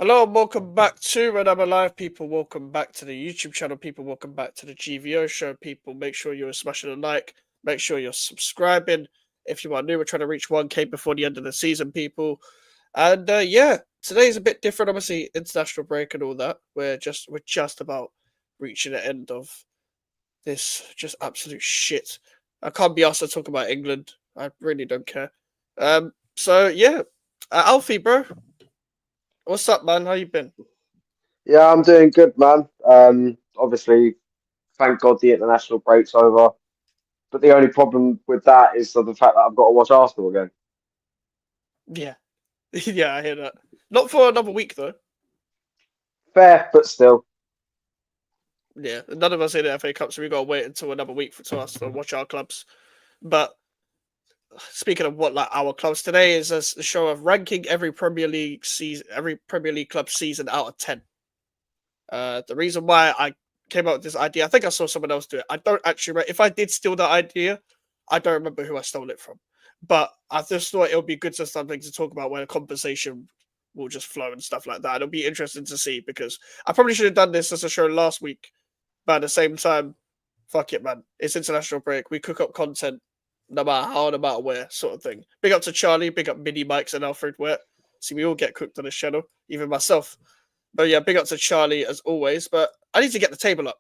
Hello and welcome back to Red Hammer Live, people. Welcome back to the YouTube channel, people. Welcome back to the GVO show, people. Make sure you're smashing a like. Make sure you're subscribing. If you are new, we're trying to reach 1K before the end of the season, people. And yeah, today's a bit different. Obviously, international break and all that. We're just about reaching the end of this just absolute shit. I can't be asked to talk about England. I really don't care. So yeah, Alfie, bro, what's up, man? How you been? Yeah, I'm doing good, man. Obviously, thank God the international break's over. But the only problem with that is the fact that I've got to watch Arsenal again. Yeah. Yeah, I hear that. Not for another week though. Fair, but still. Yeah, none of us in the FA Cup, so we gotta wait until another week for us to watch our clubs. But speaking of what like our clubs, today is a show of ranking every Premier League club season out of 10. The reason why I came up with this idea, I think I saw someone else do it. I don't actually. If I did steal that idea, I don't remember who I stole it from. But I just thought it would be good to something to talk about when a conversation will just flow and stuff like that. It'll be interesting to see because I probably should have done this as a show last week, but at the same time, fuck it, man. It's international break. We cook up content no matter how, no matter where, sort of thing. Big up to Charlie, big up Mini Mikes and Alfred Wet. See, we all get cooked on this channel, even myself. But yeah, big up to Charlie as always. But I need to get the table up.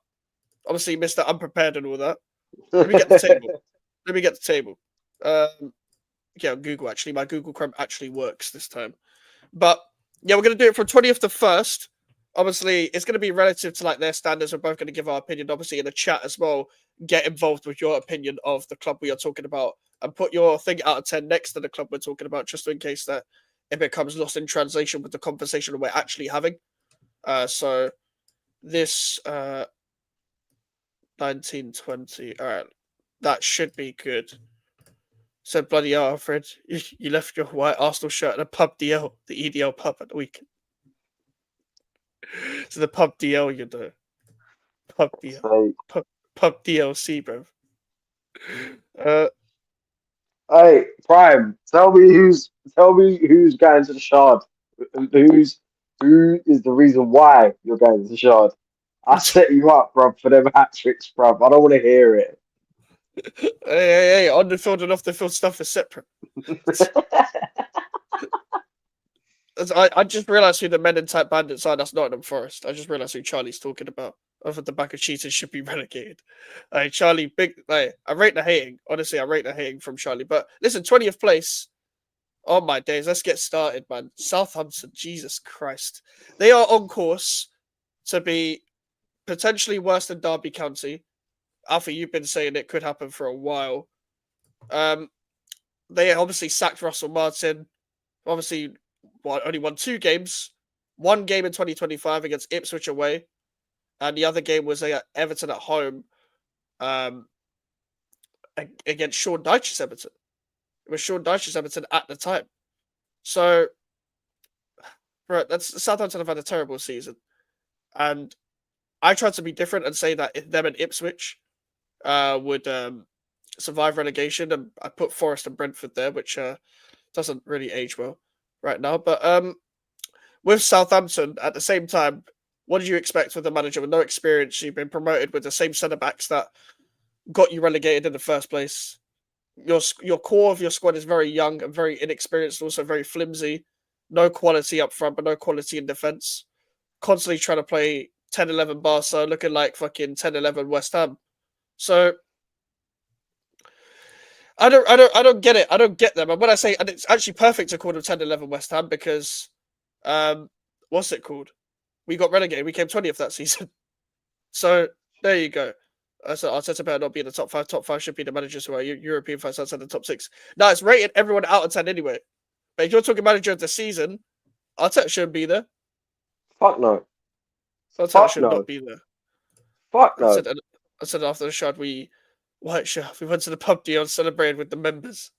Obviously, Mr. Unprepared and all that. Let me get the table. Let me get the table. Yeah, Google actually. My Google Chrome actually works this time. But yeah, we're gonna do it from 20th to 1st. Obviously, it's gonna be relative to like their standards. We're both gonna give our opinion. Obviously, in the chat as well, get involved with your opinion of the club we are talking about, and put your thing out of 10 next to the club we're talking about, just in case that it becomes lost in translation with the conversation we're actually having. So this 1920. All right, that should be good. So bloody hell, Alfred, you left your white Arsenal shirt at a pub DL, the EDL pub at the weekend. So the pub DL, you know, pub DL, So, pub, pub DLC, bro. Uh, hey, Prime, tell me who's going to the Shard. Who is the reason why you're going to the Shard? I set you up, bruv, for them hat tricks, bruv. I don't want to hear it. hey, on the field and off the field stuff is separate. I just realised who the Men in Tight Bandits are. That's Nottingham Forest. I just realised who Charlie's talking about. Off at the back of cheaters should be relegated. Charlie, big. I rate the hating. Honestly, I rate the hating from Charlie. But listen, 20th place. Oh my days, let's get started, man. Southampton, Jesus Christ. They are on course to be potentially worse than Derby County. Alfie, you've been saying it could happen for a while. Um, they obviously sacked Russell Martin. Obviously, only won 2 games. One game in 2025 against Ipswich away, and the other game was at Everton at home um, against Sean Dyche's Everton. It was Sean Dyche's Everton at the time. So, right, that's Southampton have had a terrible season, and I tried to be different and say that if them and Ipswich would survive relegation, and I put Forest and Brentford there, which doesn't really age well right now. But with Southampton, at the same time, what did you expect with a manager with no experience? You've been promoted with the same centre backs that got you relegated in the first place. Your core of your squad is very young and very inexperienced, also very flimsy. No quality up front, but no quality in defence. Constantly trying to play 10-11 Barca, looking like fucking 10-11 West Ham. So I don't get it. I don't get them. And when I say, and it's actually perfect to call them 10-11 West Ham because, what's it called? We got relegated. We came 20th that season. So there you go. So Arteta better not be in the top five. Top five should be the managers who are European fans outside the top six. No, it's rated everyone out of 10 anyway. But if you're talking manager of the season, Arteta shouldn't be there. Fuck no. Arteta Fuck should not no. be there. Fuck I said no. I said after the shot we white shirt. We went to the pub deal and celebrated with the members.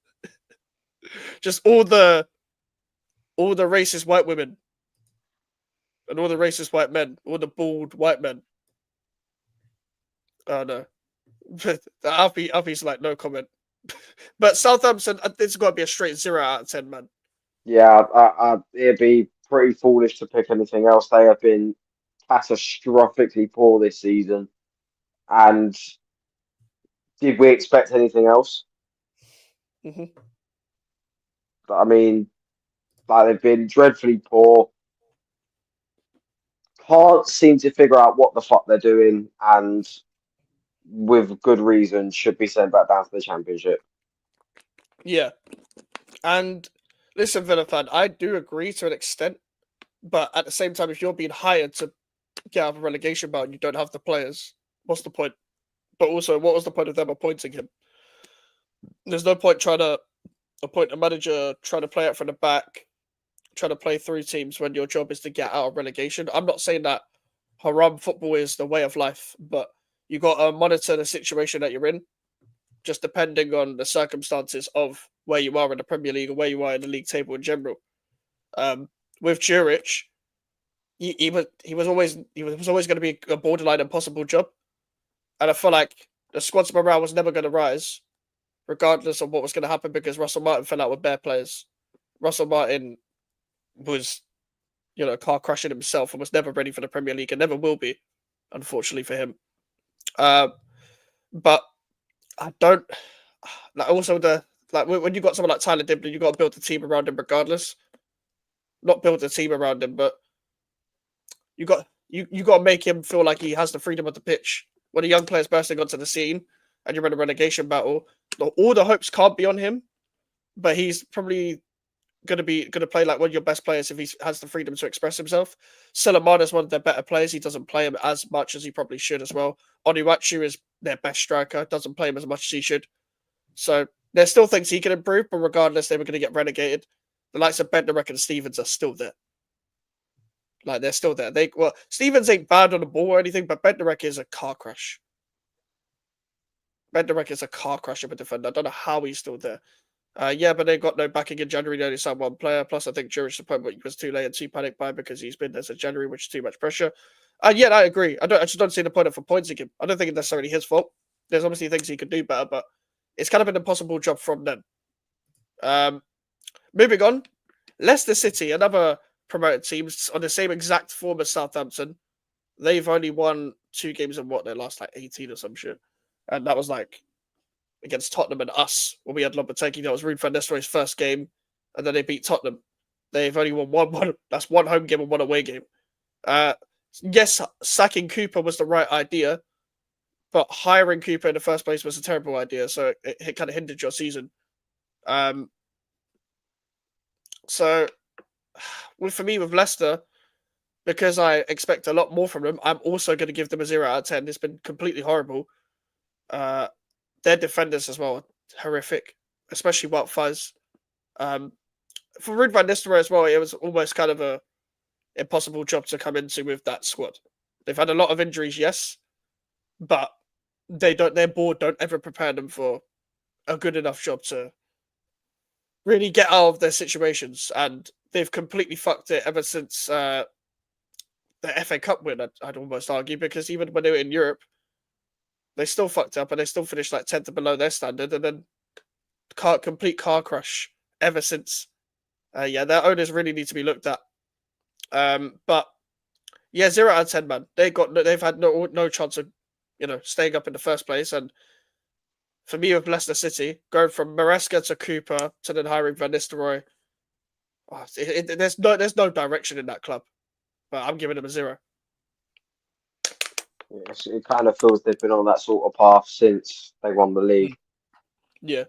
Just all the racist white women and all the racist white men, all the bald white men. Oh no. Alfie's like no comment. But Southampton, it's got to be a straight 0 out of 10, man. Yeah, it'd be pretty foolish to pick anything else. They have been catastrophically poor this season. And did we expect anything else? Hmm. I mean, like they've been dreadfully poor. Can't seem to figure out what the fuck they're doing, and with good reason should be sent back down to the Championship. Yeah, and listen, Villa fan, I do agree to an extent, but at the same time, if you're being hired to get out of a relegation bout and you don't have the players, what's the point? But also, what was the point of them appointing him? There's no point trying to appoint a manager, trying to play it from the back, trying to play through teams when your job is to get out of relegation. I'm not saying that haram football is the way of life, but you got to monitor the situation that you're in, just depending on the circumstances of where you are in the Premier League or where you are in the league table in general. With Jurich, he was always going to be a borderline impossible job, and I feel like the squad's morale was never going to rise, regardless of what was going to happen, because Russell Martin fell out with bare players. Russell Martin was, car crashing himself and was never ready for the Premier League and never will be, unfortunately for him. But I don't like also when you got someone like Tyler Dibner, you got to build the team around him regardless. Not build the team around him, but you got to make him feel like he has the freedom of the pitch. When a young player's bursting onto the scene and you're in a relegation battle, all the hopes can't be on him, but he's probably going to play like one of your best players if he has the freedom to express himself. Selemani is one of their better players. He doesn't play him as much as he probably should as well. Onuachu is their best striker. Doesn't play him as much as he should. So there's still things he can improve, but regardless, they were going to get relegated. The likes of Bednarek and Stevens are still there. Like, they're still there. Stevens ain't bad on the ball or anything, but Bednarek is a car crash. Bednarek is a car crash of a defender. I don't know how he's still there. But they got no backing in January. They only signed one player. Plus, I think Jurich's appointment was too late and too panicked by because he's been there since January, which is too much pressure. I agree. I just don't see the point of appointing him. I don't think it's necessarily his fault. There's obviously things he could do better, but it's kind of an impossible job from them. Moving on, Leicester City, another promoted team on the same exact form as Southampton. They've only won 2 games in their last 18 or some shit, and that was against Tottenham and us when we had Lopetegui. That was Ruud van Nistelrooy's first game, and then they beat Tottenham. They've only won one. That's one home game and one away game. Yes, sacking Cooper was the right idea, but hiring Cooper in the first place was a terrible idea. So it kind of hindered your season. So for me, with Leicester, because I expect a lot more from them, I'm also going to give them a 0 out of 10. It's been completely horrible. Their defenders as well, horrific, especially Wout Fuzz. For Ruud van Nistelrooy as well, it was almost kind of a impossible job to come into with that squad. They've had a lot of injuries, yes, but their board don't ever prepare them for a good enough job to really get out of their situations, and they've completely fucked it ever since the FA Cup win, I'd almost argue, because even when they were in Europe, they still fucked up and they still finished 10th below their standard, and then complete car crash ever since. Their owners really need to be looked at. But 0 out of 10, man. They've had no chance of staying up in the first place. And for me, with Leicester City, going from Maresca to Cooper to then hiring Van Nistelrooy, there's no direction in that club. But I'm giving them a 0. Yes, it kind of feels they've been on that sort of path since they won the league. Yeah.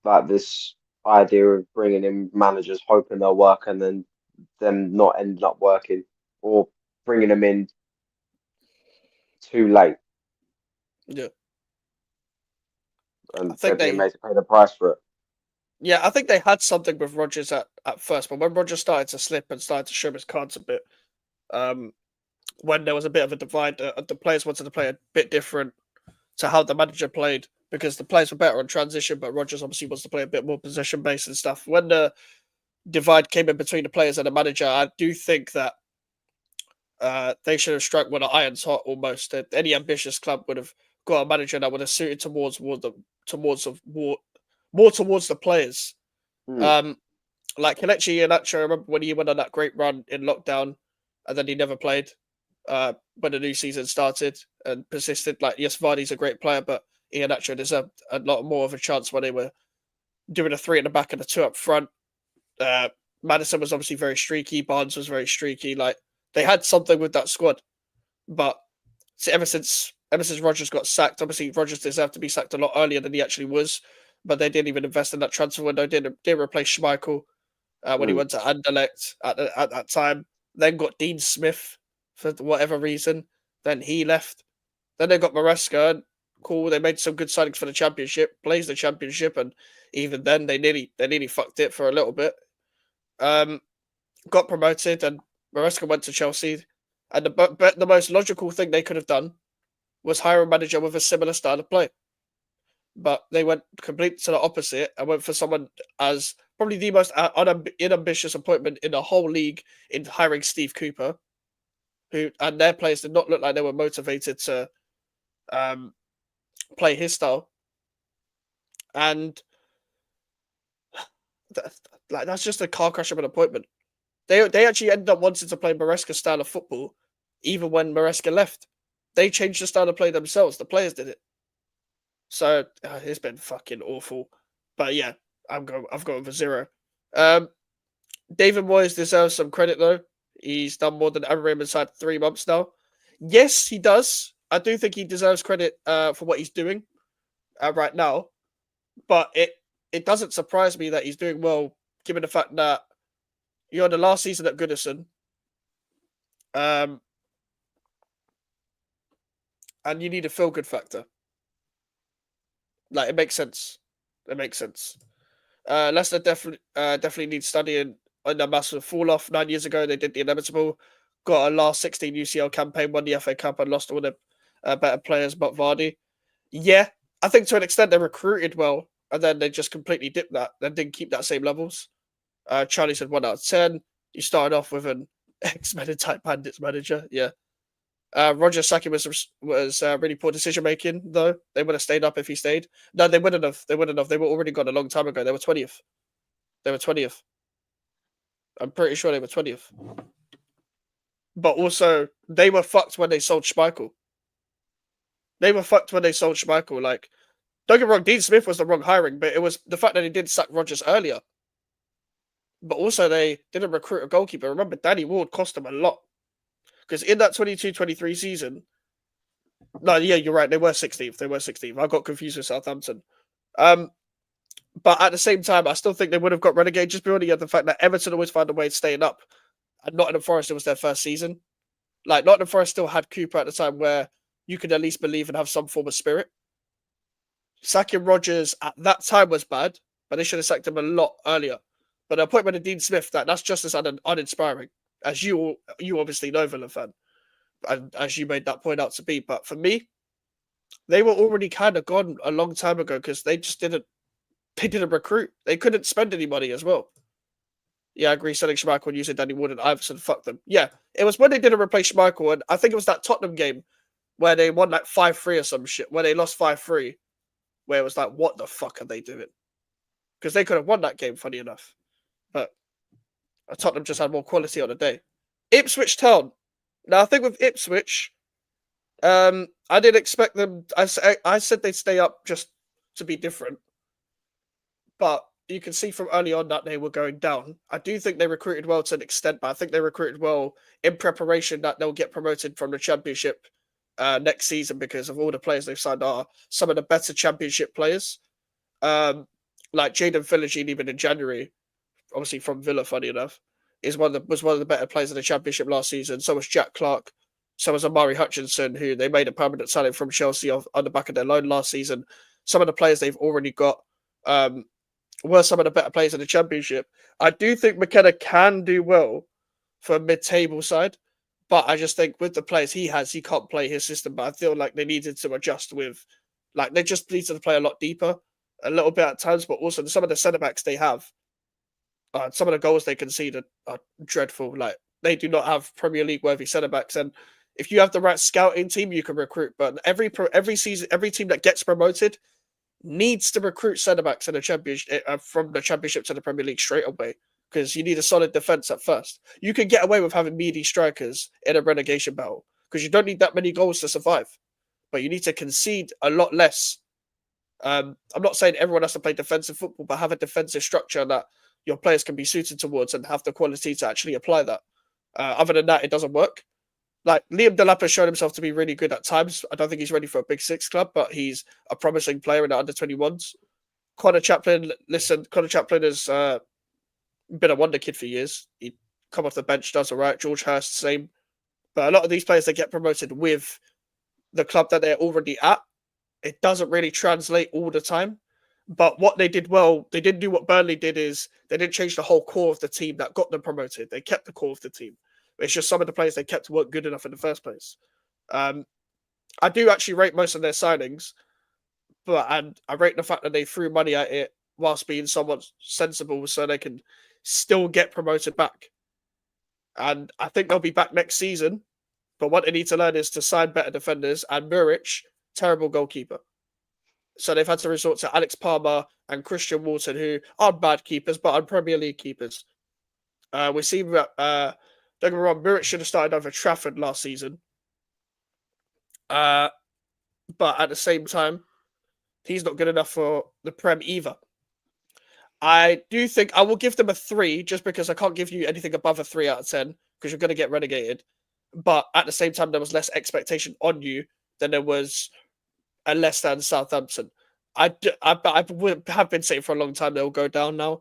Like this idea of bringing in managers, hoping they'll work, and then them not ending up working, or bringing them in too late. Yeah. And I think they're being made to pay the price for it. Yeah, I think they had something with Rodgers at first, but when Rodgers started to slip and started to show his cards a bit, when there was a bit of a divide, the players wanted to play a bit different to how the manager played, because the players were better on transition, but Rodgers obviously wants to play a bit more possession-based and stuff. When the divide came in between the players and the manager, I do think that they should have struck when the iron's hot almost. Any ambitious club would have got a manager that would have suited more towards the players. Like Kelechi Iheanacho, I remember when he went on that great run in lockdown, and then he never played when the new season started and persisted. Like, yes, Vardy's a great player, but Iheanacho deserved a lot more of a chance when they were doing a three in the back and a two up front. Uh, Madison was obviously very streaky. Barnes was very streaky. Like, they had something with that squad, but ever since Rogers got sacked, obviously Rogers deserved to be sacked a lot earlier than he actually was. But they didn't even invest in that transfer window. Didn't replace Schmeichel when he Mm. went to Anderlecht at that time. Then got Dean Smith for whatever reason. Then he left. Then they got Maresca. Cool. They made some good signings for the championship. Plays the championship, and even then they nearly fucked it for a little bit. Um, got promoted, and Maresca went to Chelsea. And the most logical thing they could have done was hire a manager with a similar style of play. But they went complete to the opposite and went for someone as probably the most unambitious appointment in the whole league in hiring Steve Cooper, who and their players did not look like they were motivated to um, play his style. And th- that's just a car crash of an appointment. They actually ended up wanting to play Maresca's style of football, even when Maresca left. They changed the style of play themselves. The players did it. So it's been fucking awful. But yeah, I've gone for zero. Um, David Moyes deserves some credit though. He's done more than Amorim inside 3 months now. Yes, he does. I do think he deserves credit for what he's doing right now. But it doesn't surprise me that he's doing well, given the fact that you're in the last season at Goodison, um, and you need a feel good factor. Like it makes sense. It makes sense. Leicester definitely needs studying on their massive fall off 9 years ago. They did the inevitable, got a last 16 UCL campaign, won the FA Cup, and lost all the better players, but Vardy. Yeah, I think to an extent they recruited well, and then they just completely dipped that. They didn't keep that same levels. Charlie said 1 out of 10. You started off with an X-Men type Bandits manager. Yeah. Roger Saki was really poor decision making though. They would have stayed up if he stayed. No, they wouldn't have. They wouldn't have. They were already gone a long time ago. They were 20th. They were 20th. I'm pretty sure they were 20th. But also, they were fucked when they sold Schmeichel. They were fucked when they sold Schmeichel. Like, don't get me wrong, Dean Smith was the wrong hiring, but it was the fact that they did sack Rogers earlier. But also, they didn't recruit a goalkeeper. Remember, Danny Ward cost them a lot. Because in that 22-23 season, no, yeah, you're right. They were 16th. They were 16th. I got confused with Southampton. But at the same time, I still think they would have got relegated just purely at the fact that Everton always found a way of staying up. And Nottingham Forest, it was their first season. Like, Nottingham Forest still had Cooper at the time where you could at least believe and have some form of spirit. Sacking Rodgers at that time was bad, but they should have sacked him a lot earlier. But the appointment of Dean Smith, that's just as uninspiring, as you obviously know, Villa fan, and as you made that point out to be. But for me, they were already kind of gone a long time ago because they didn't recruit. They couldn't spend any money as well. Yeah, I agree. Selling Schmeichel and using Danny Wood and Iverson, fuck them. Yeah, it was when they didn't replace Schmeichel, and I think it was that Tottenham game where they won like 5-3 or some shit, where they lost 5-3, where it was like, what the fuck are they doing? Because they could have won that game, funny enough. But Tottenham just had more quality on the day. Ipswich Town. Now, I think with Ipswich, I didn't expect them. I said they'd stay up just to be different. But you can see from early on that they were going down. I do think they recruited well to an extent, but I think they recruited well in preparation that they'll get promoted from the Championship next season because of all the players they've signed are some of the better Championship players. Like Jaden Philogene, even in January, obviously from Villa, funny enough, was one of the better players in the Championship last season. So was Jack Clark. So was Amari Hutchinson, who they made a permanent signing from Chelsea on the back of their loan last season. Some of the players they've already got were some of the better players in the Championship. I do think McKenna can do well for a mid-table side, but I just think with the players he has, he can't play his system. But I feel like they needed to adjust with, like, they just needed to play a lot deeper, a little bit at times, but also some of the centre backs they have, some of the goals they conceded are dreadful. Like, they do not have Premier League worthy centre backs, and if you have the right scouting team, you can recruit. But every season, every team that gets promoted needs to recruit centre backs in the championship from the Championship to the Premier League straight away because you need a solid defense at first. You can get away with having meaty strikers in a relegation battle because you don't need that many goals to survive, but you need to concede a lot less. I'm not saying everyone has to play defensive football, but have a defensive structure that your players can be suited towards and have the quality to actually apply that. Other than that, it doesn't work. Like Liam Delap has shown himself to be really good at times. I don't think he's ready for a big six club, but he's a promising player in the under 21s. Connor Chaplin, Connor Chaplin has been a wonder kid for years. He come off the bench, does all right. George Hurst, same. But a lot of these players, they get promoted with the club that they're already at. It doesn't really translate all the time. But what they did well, they didn't do what Burnley did is they didn't change the whole core of the team that got them promoted. They kept the core of the team. It's just some of the players they kept weren't good enough in the first place. I do actually rate most of their signings, and I rate the fact that they threw money at it whilst being somewhat sensible so they can still get promoted back. And I think they'll be back next season. But what they need to learn is to sign better defenders. And Muric, terrible goalkeeper. So they've had to resort to Alex Palmer and Christian Walton, who aren't bad keepers, but are Premier League keepers. We see that, don't get me wrong, Muric should have started over Trafford last season. But at the same time, he's not good enough for the Prem either. I do think I will give them a 3 just because I can't give you anything above a 3 out of 10 because you're going to get relegated. But at the same time, there was less expectation on you than there was a Leicester and Southampton. I have been saying for a long time they'll go down now.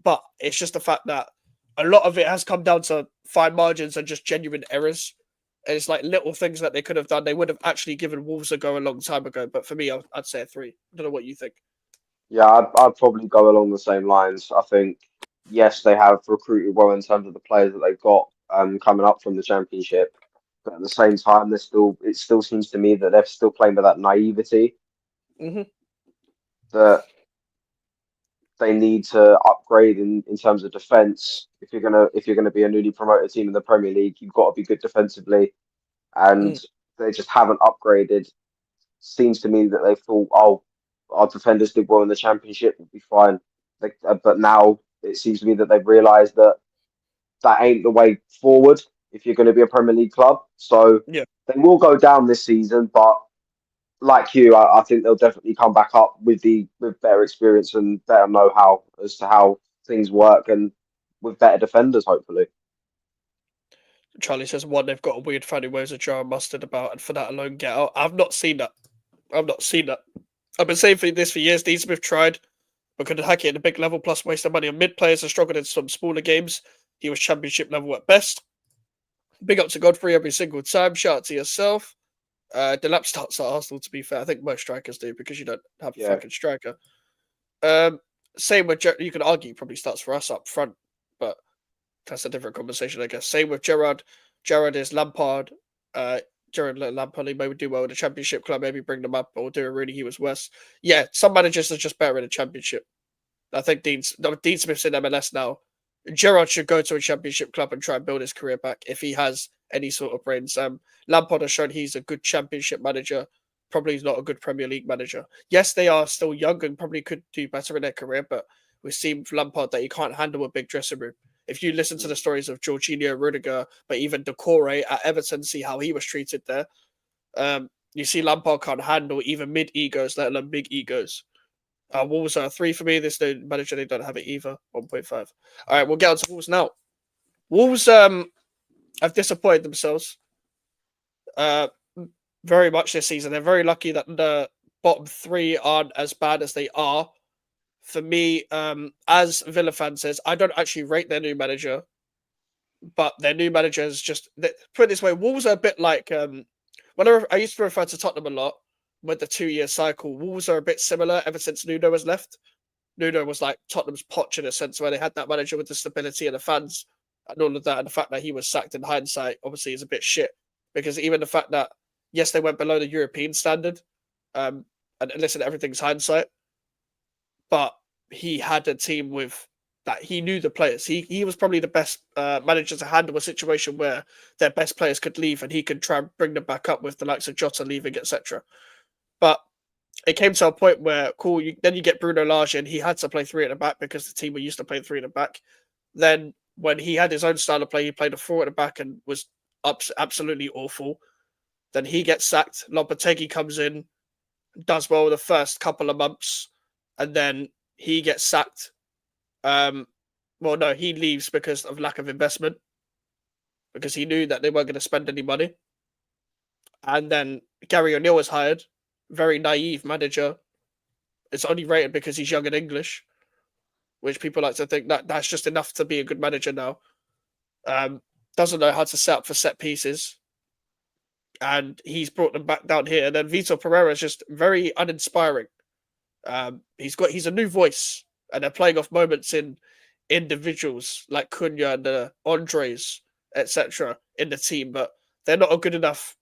But it's just the fact that a lot of it has come down to fine margins and just genuine errors. And it's like little things that they could have done. They would have actually given Wolves a go a long time ago. But for me, I'd say a 3. I don't know what you think. Yeah, I'd probably go along the same lines. I think, yes, they have recruited well in terms of the players that they've got coming up from the Championship. But at the same time, it still seems to me that they're still playing with that naivety Mm-hmm. that they need to upgrade in terms of defence. If you're gonna be a newly promoted team in the Premier League, you've got to be good defensively, and they just haven't upgraded. Seems to me that they thought, oh, our defenders did well in the Championship, we'll be fine. But now it seems to me that they've realised that ain't the way forward if you're going to be a Premier League club. So Yeah. they will go down this season, but like you, I think they'll definitely come back up with better experience and better know-how as to how things work and with better defenders, hopefully. Charlie says, one, they've got a weird funny ways of jar of mustard about, and for that alone, get out. I've not seen that. I've been saying this for years. Dean Smith tried, but couldn't hack it at a big level, plus wasted money on mid players and struggled in some smaller games. He was Championship level at best. Big up to Godfrey every single time. Shout out to yourself. Delap starts at Arsenal, to be fair. I think most strikers do because you don't have a fucking striker. Same with you can argue he probably starts for us up front, but that's a different conversation, I guess. Same with Gerrard. Gerrard is Lampard. Gerrard Lampard, he maybe do well in the Championship club, maybe bring them up, or do a really he was worse. Yeah, some managers are just better in the Championship. I think Dean Smith's in MLS now. Gerrard should go to a Championship club and try and build his career back if he has any sort of brains. Lampard has shown he's a good Championship manager. Probably not a good Premier League manager. Yes, they are still young and probably could do better in their career, but we've seen with Lampard that he can't handle a big dressing room. If you listen to the stories of Jorginho, Rudiger, but even Decore at Everton, see how he was treated there. You see Lampard can't handle even mid-egos, let alone big egos. Wolves are a 3 for me. This new manager, they don't have it either. 1.5. All right, we'll get on to Wolves now. Wolves have disappointed themselves very much this season. They're very lucky that the bottom 3 aren't as bad as they are. For me, as Villa fan says, I don't actually rate their new manager, but their new manager is just, put it this way, Wolves are a bit like, whenever I used to refer to Tottenham a lot with the 2-year cycle, Wolves are a bit similar ever since Nuno has left. Nuno was like Tottenham's Poch in a sense where they had that manager with the stability and the fans and all of that, and the fact that he was sacked in hindsight obviously is a bit shit, because even the fact that, yes, they went below the European standard, and listen, everything's hindsight, but he had a team with that. He knew the players. He was probably the best manager to handle a situation where their best players could leave and he could try and bring them back up with the likes of Jota leaving, etc. But it came to a point where, then you get Bruno Lage in. He had to play 3 at the back because the team were used to playing 3 at the back. Then when he had his own style of play, he played a four at the back and was absolutely awful. Then he gets sacked. Lopetegui comes in, does well the first couple of months, and then he gets sacked. Well, no, he leaves because of lack of investment, because he knew that they weren't going to spend any money. And then Gary O'Neill was hired, very naive manager. It's only rated because he's young and English, which people like to think that that's just enough to be a good manager now. Doesn't know how to set up for set pieces. And he's brought them back down here. And then Vitor Pereira is just very uninspiring. He's a new voice, and they're playing off moments in individuals like Cunha and Andres, etc. in the team, but they're not a good enough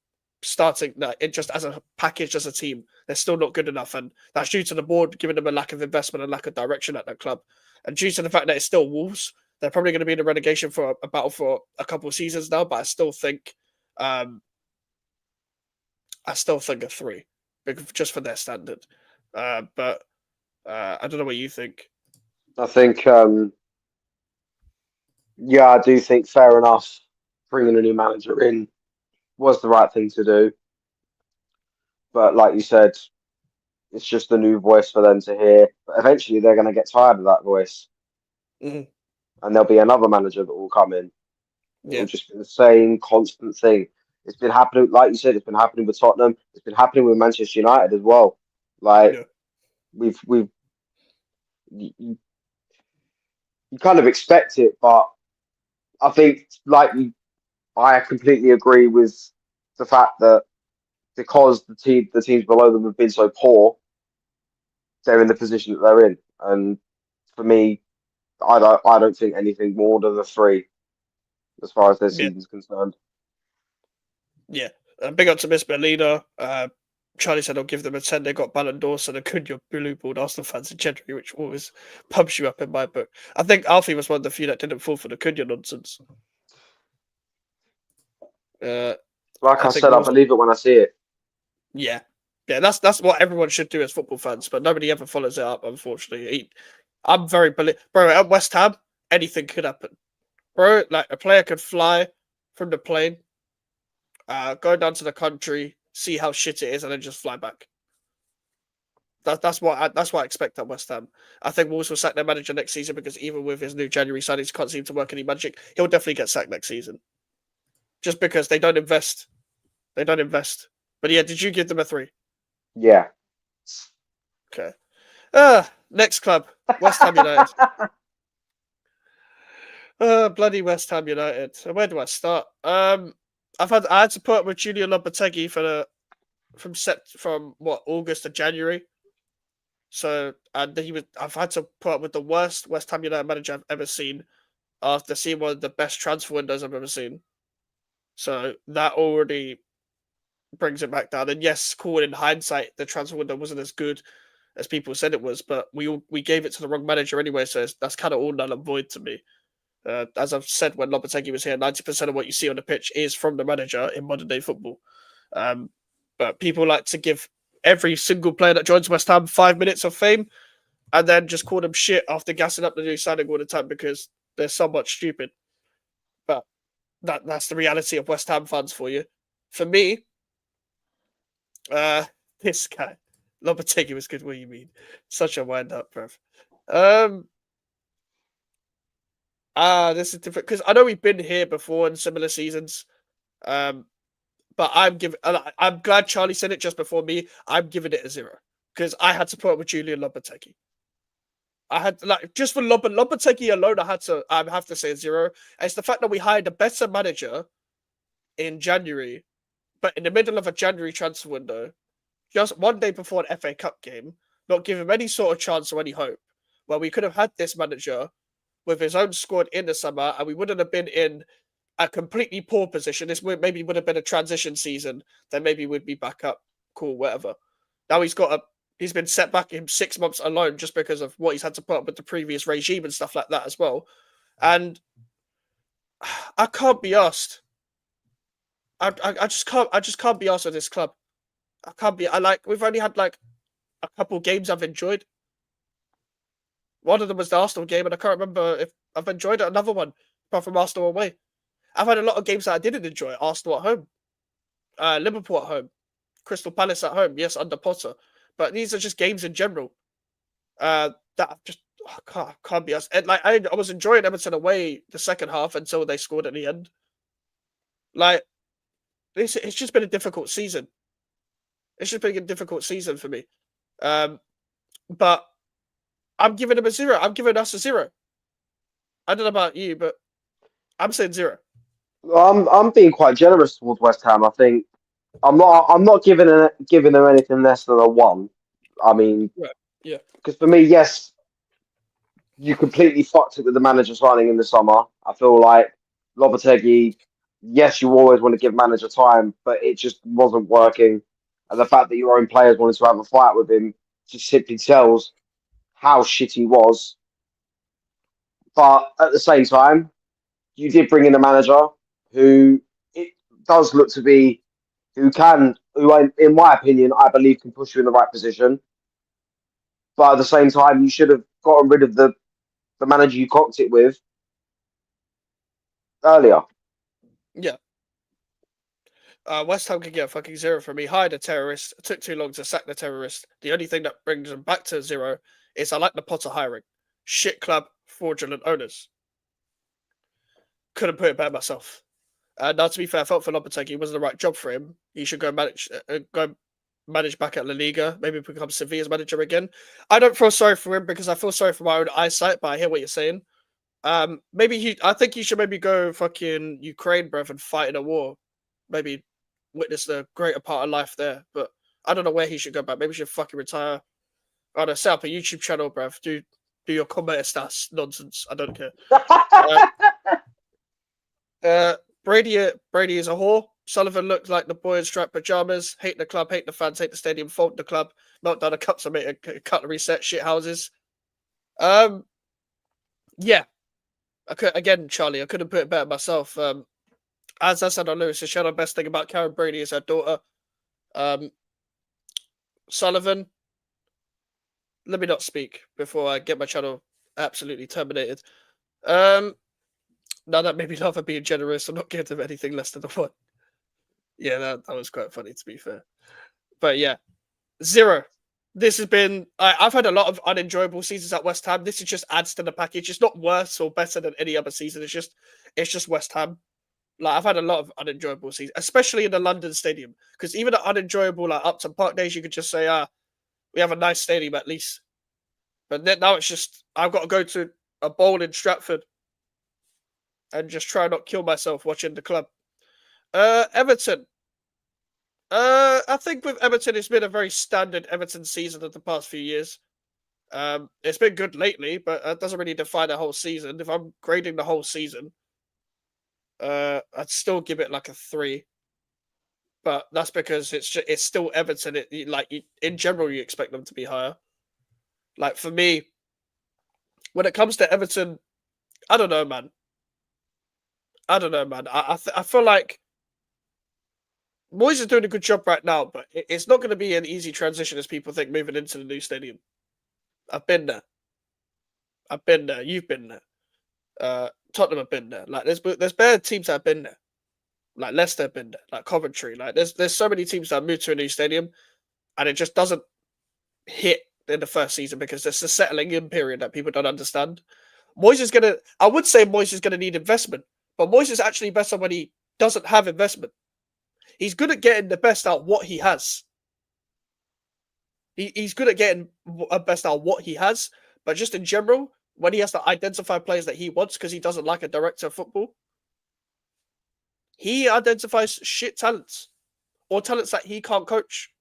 starting it just as a package as a team. They're still not good enough, and that's due to the board giving them a lack of investment and lack of direction at that club, and due to the fact that it's still Wolves. They're probably going to be in a relegation for a battle for a couple of seasons now, but I still think a 3, just for their standard. But I don't know what you think. I think, yeah, I do think fair enough. Bringing a new manager in was the right thing to do. But like you said, it's just a new voice for them to hear. But eventually they're going to get tired of that voice. Mm-hmm. And there'll be another manager that will come in. It'll just be the same constant thing. It's been happening, like you said, it's been happening with Tottenham. It's been happening with Manchester United as well. Like, we've you kind of expect it, but I think, I completely agree with the fact that because the teams below them have been so poor, they're in the position that they're in. And for me, I don't think anything more than a 3 as far as their season's concerned. Yeah, big up to Miss Melina. Charlie said I'll give them a 10. They got Ballon d'Or, so they could your blue balled Arsenal fans in January, which always pumps you up in my book. I think Alfie was one of the few that didn't fall for the Cunha nonsense. Like I said, I believe it when I see it. Yeah, that's what everyone should do as football fans, but nobody ever follows it up, unfortunately. I'm very bro, at West Ham, anything could happen. Bro, like a player could fly from the plane, go down to the country, see how shit it is, and then just fly back. That's what I expect at West Ham. I think Wolves will sack their manager next season because even with his new January signings, can't seem to work any magic. He'll definitely get sacked next season, just because they don't invest. They don't invest. But yeah, did you give them a 3? Yeah. Okay. Next club, West Ham United. Bloody West Ham United. So where do I start? I had to put up with Julian Lopetegui from August to January. So I've had to put up with the worst West Ham United manager I've ever seen after seeing one of the best transfer windows I've ever seen. So that already brings it back down. And yes, cool, in hindsight, the transfer window wasn't as good as people said it was, but we gave it to the wrong manager anyway, so that's kind of all null and void to me. As I've said when Lopetegui was here, 90% of what you see on the pitch is from the manager in modern day football. But people like to give every single player that joins West Ham 5 minutes of fame and then just call them shit after gassing up the new signing all the time because they're somewhat stupid. But that's the reality of West Ham fans for you. For me, this guy, Lopetegui was good. What do you mean? Such a wind up, bruv. This is different because I know we've been here before in similar seasons. But I'm glad Charlie said it just before me. I'm giving it a 0 because I had to put up with Julian Lopetegui. I had just for Lopetegui alone, I have to say a 0. And it's the fact that we hired a better manager in January, but in the middle of a January transfer window, just one day before an FA Cup game, not give him any sort of chance or any hope. Well, we could have had this manager with his own squad in the summer, and we wouldn't have been in a completely poor position. This maybe would have been a transition season. Then maybe we'd be back up. Cool, whatever. Now he's been set back in 6 months alone just because of what he's had to put up with the previous regime and stuff like that as well. And I can't be asked. I just can't be asked with this club. I can't be. We've only had a couple games I've enjoyed. One of them was the Arsenal game, and I can't remember if I've enjoyed another one apart from Arsenal away. I've had a lot of games that I didn't enjoy. Arsenal at home, Liverpool at home, Crystal Palace at home. Yes, under Potter, but these are just games in general that just can't be us. And like I was enjoying Everton away the second half until they scored at the end. Like it's just been a difficult season. It's just been a difficult season for me. But I'm giving them a 0. I'm giving us a 0. I don't know about you, but I'm saying 0. I'm being quite generous towards West Ham. I think I'm not giving them anything less than a 1. I mean, Right. Yeah. because for me, yes, you completely fucked it with the manager signing in the summer. I feel like Lopetegui, yes, you always want to give manager time, but it just wasn't working. And the fact that your own players wanted to have a fight with him just simply tells how shit he was. But at the same time, you did bring in a manager who it does look to be in my opinion, I believe can push you in the right position. But at the same time, you should have gotten rid of the manager you cocked it with earlier. Yeah. West Ham can get a fucking 0 from me. Hired a terrorist. It took too long to sack the terrorist. The only thing that brings them back to 0 is I like the Potter hiring. Shit club, fraudulent owners. Couldn't put it better myself. Now, to be fair, I felt for Lopetegui, it wasn't the right job for him. He should go manage back at La Liga, maybe become Sevilla's manager again. I don't feel sorry for him because I feel sorry for my own eyesight, but I hear what you're saying. I think he should maybe go fucking Ukraine, bruv, and fight in a war. Maybe witness the greater part of life there. But I don't know where he should go back. Maybe he should fucking retire. I don't know, set up a YouTube channel, bruv. Do your combat stats nonsense. I don't care. Brady is a whore. Sullivan looked like the boy in striped pajamas. Hate the club, hate the fans, hate the stadium, fault the club. Melt down the cups and make a cutlery set. Shit houses. Yeah. Again, Charlie, I couldn't put it better myself. As I said on Lewis, the best thing about Karen Brady is her daughter. Sullivan, let me not speak before I get my channel absolutely terminated. Now that made me laugh at being generous. I'm not giving them anything less than a 1. Yeah, that was quite funny, to be fair. But yeah, 0. This has been... I've had a lot of unenjoyable seasons at West Ham. This just adds to the package. It's not worse or better than any other season. It's just West Ham. Like, I've had a lot of unenjoyable seasons, especially in the London Stadium. Because even at unenjoyable, like Upton Park days, you could just say, we have a nice stadium at least. But then now it's just, I've got to go to a bowl in Stratford and just try not kill myself watching the club. Everton. I think with Everton, it's been a very standard Everton season of the past few years. It's been good lately, but it doesn't really define the whole season. If I'm grading the whole season, I'd still give it like a 3. But that's because it's still Everton. In general, you expect them to be higher. Like for me, when it comes to Everton, I don't know, man. I feel like Moyes is doing a good job right now, but it's not going to be an easy transition as people think moving into the new stadium. I've been there. You've been there. Tottenham have been there. Like there's better teams that have been there. Like Leicester have been there. Like Coventry. Like there's so many teams that have moved to a new stadium, and it just doesn't hit in the first season because there's a settling in period that people don't understand. I would say Moyes is gonna need investment, but Moyes is actually better when he doesn't have investment. He's good at getting the best out of what he has. He's good at getting a best out of what he has, but just in general, when he has to identify players that he wants because he doesn't like a director of football, he identifies shit talents or talents that he can't coach,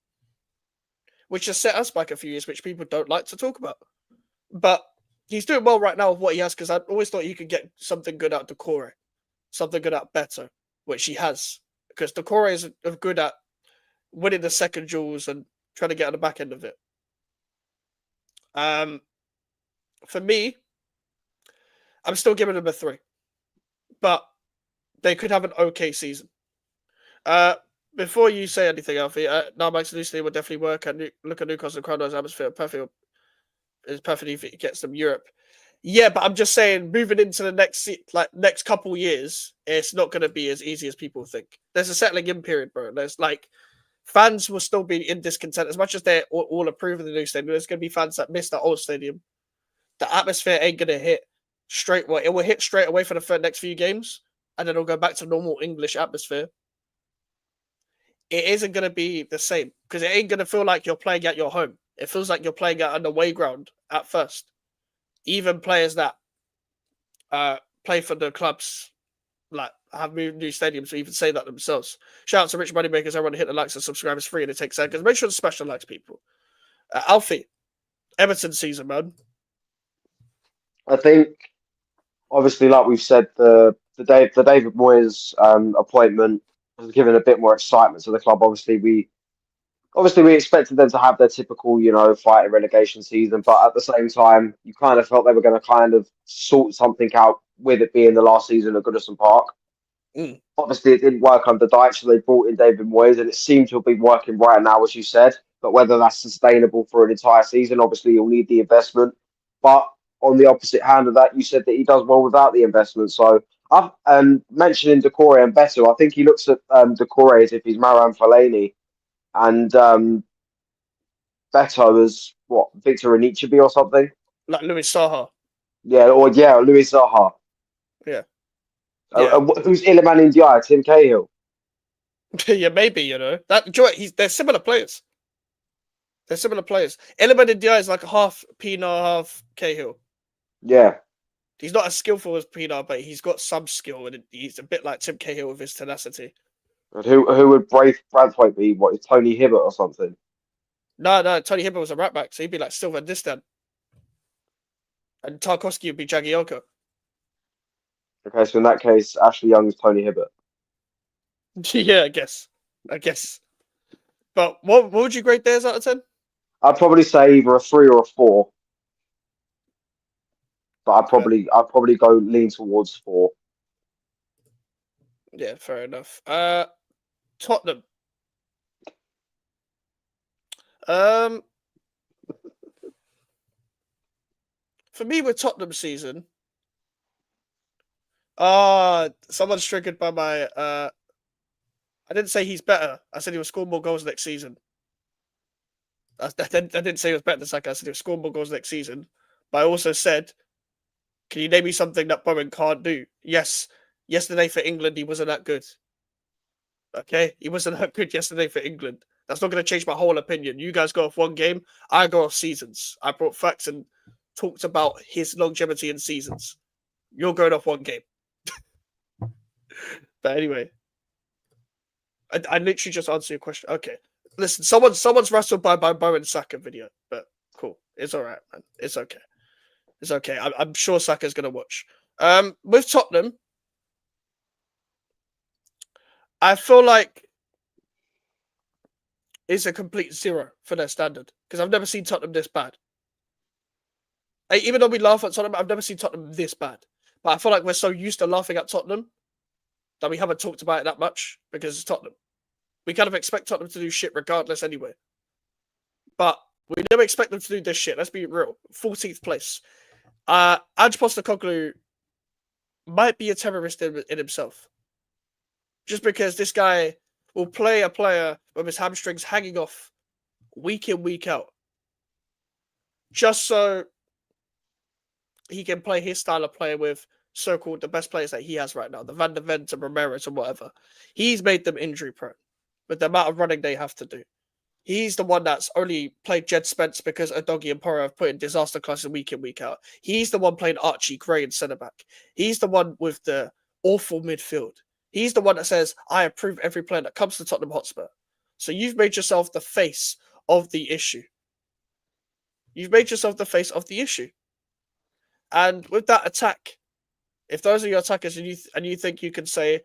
which has set us back a few years, which people don't like to talk about. But he's doing well right now with what he has because I always thought he could get something good out of Doucouré, something good out Beto, which he has. Because Doucouré is good at winning the second duels and trying to get on the back end of it. For me, I'm still giving him a 3. But they could have an okay season. Before you say anything, Alfie, Max Lucy will definitely work and look at Newcastle Crowdhouse atmosphere. Perfect. It's perfect if it gets them Europe. Yeah, but I'm just saying, moving into the next couple years, it's not going to be as easy as people think. There's a settling in period, bro. There's like fans will still be in discontent as much as they're all approving the new stadium. There's going to be fans that miss that old stadium. The atmosphere ain't going to hit straight. Well, it will hit straight away for the next few games, and then it'll go back to normal English atmosphere. It isn't going to be the same because it ain't going to feel like you're playing at your home. It feels like you're playing at an away ground at first. Even players that play for the clubs like have moved new stadiums to even say that themselves. Shout out to Rich Moneymakers. Everyone hit the likes and subscribe. It's free and it takes seconds. Make sure to smash the likes, people. Alfie, Everton season, man. I think, obviously, like we've said, the David Moyes appointment has given a bit more excitement to the club. Obviously, we expected them to have their typical, fighting relegation season, but at the same time, you kind of felt they were going to kind of sort something out with it being the last season at Goodison Park. Mm. Obviously, it didn't work under Dyche, so they brought in David Moyes, and it seemed to be working right now, as you said. But whether that's sustainable for an entire season, obviously, you'll need the investment. But on the opposite hand of that, you said that he does well without the investment. So I've mentioning Decore and Beto. I think he looks at Decore as if he's Marouane Fellaini, and Beto as what, Victor Anichebe or something. Like Louis Saha. Yeah, Louis Zaha. Yeah. Who's Iliman Ndiaye? Tim Cahill. Yeah, maybe, they're similar players. Iliman Ndiaye is like a half Pina, half Cahill. Yeah. He's not as skillful as Pina, but he's got some skill, and he's a bit like Tim Cahill with his tenacity. And who would Braithwaite be? What, is Tony Hibbert or something? No, Tony Hibbert was a right back, so he'd be like Sylvan Distan. And Tarkowski would be Jagielka. Okay, so in that case, Ashley Young is Tony Hibbert. Yeah, I guess. But what would you grade theirs out of 10? I'd probably say either a 3 or a 4. But I'd probably go lean towards 4. Yeah, fair enough. Tottenham. For me with Tottenham season, someone's triggered by my I didn't say he's better. I said he will score more goals next season. I didn't say he was better than Saka. I said he will score more goals next season. But I also said, can you name me something that Bowen can't do? Yes. Yesterday for England, he wasn't that good. Okay? He wasn't that good yesterday for England. That's not going to change my whole opinion. You guys go off one game. I go off seasons. I brought facts and talked about his longevity in seasons. You're going off one game. But anyway, I literally just answered your question. Okay. Listen, someone's wrestled by Bowen Saka video, but cool. It's all right, man. It's okay. It's okay. I'm sure Saka's going to watch. With Tottenham, I feel like it's a complete 0 for their standard because I've never seen Tottenham this bad. Even though we laugh at Tottenham, I've never seen Tottenham this bad. But I feel like we're so used to laughing at Tottenham that we haven't talked about it that much because it's Tottenham. We kind of expect Tottenham to do shit regardless anyway. But we never expect them to do this shit. Let's be real. 14th place. Ange Postecoglou might be a terrorist in himself. Just because this guy will play a player with his hamstrings hanging off week in, week out. Just so he can play his style of play with so-called the best players that he has right now, the Van de Ven and Ramirez and whatever. He's made them injury prone with the amount of running they have to do. He's the one that's only played Jed Spence because Udogie and Porro have put in disaster classes week in, week out. He's the one playing Archie Gray in centre-back. He's the one with the awful midfield. He's the one that says, I approve every player that comes to Tottenham Hotspur. So you've made yourself the face of the issue. You've made yourself the face of the issue. And with that attack, if those are your attackers and you think you can say,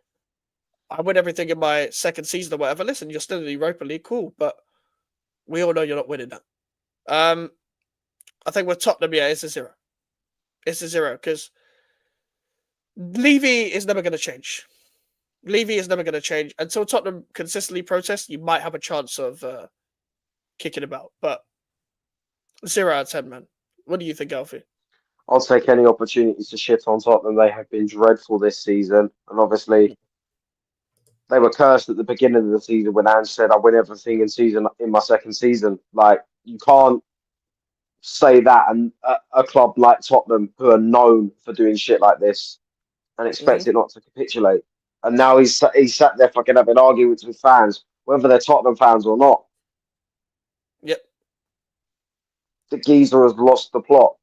I win everything in my second season or whatever, listen, you're still in the Europa League, cool, but we all know you're not winning that. I think with Tottenham, yeah, it's a 0. It's a 0 because Levy is never going to change. Levy is never going to change. Until Tottenham consistently protest, you might have a chance of kicking him out. But 0 out of 10, man. What do you think, Alfie? I'll take any opportunities to shit on Tottenham. They have been dreadful this season, and obviously they were cursed at the beginning of the season when Ange said, "I win everything in my second season." Like you can't say that, and a club like Tottenham, who are known for doing shit like this, and Hmm. expect it not to capitulate. And now he's sat there fucking having arguments with fans, whether they're Tottenham fans or not. Yep. The geezer has lost the plot,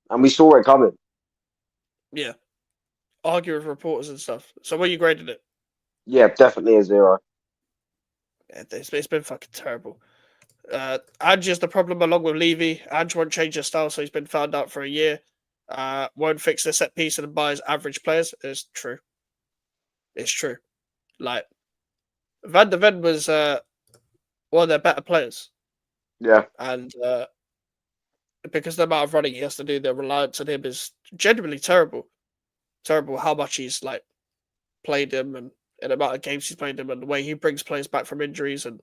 and we saw it coming. Yeah. Argue with reporters and stuff. So where you graded it? Yeah, definitely a zero. Yeah, it's been fucking terrible. Ange is the problem along with Levy. Ange won't change his style, so he's been found out for a year. Won't fix the set piece and buys average players. It's true. It's true. Like Van de Ven was one of their better players, Yeah, and because the amount of running he has to do, the reliance on him is genuinely terrible. Terrible how much he's like played him and the amount of games he's played him and the way he brings players back from injuries and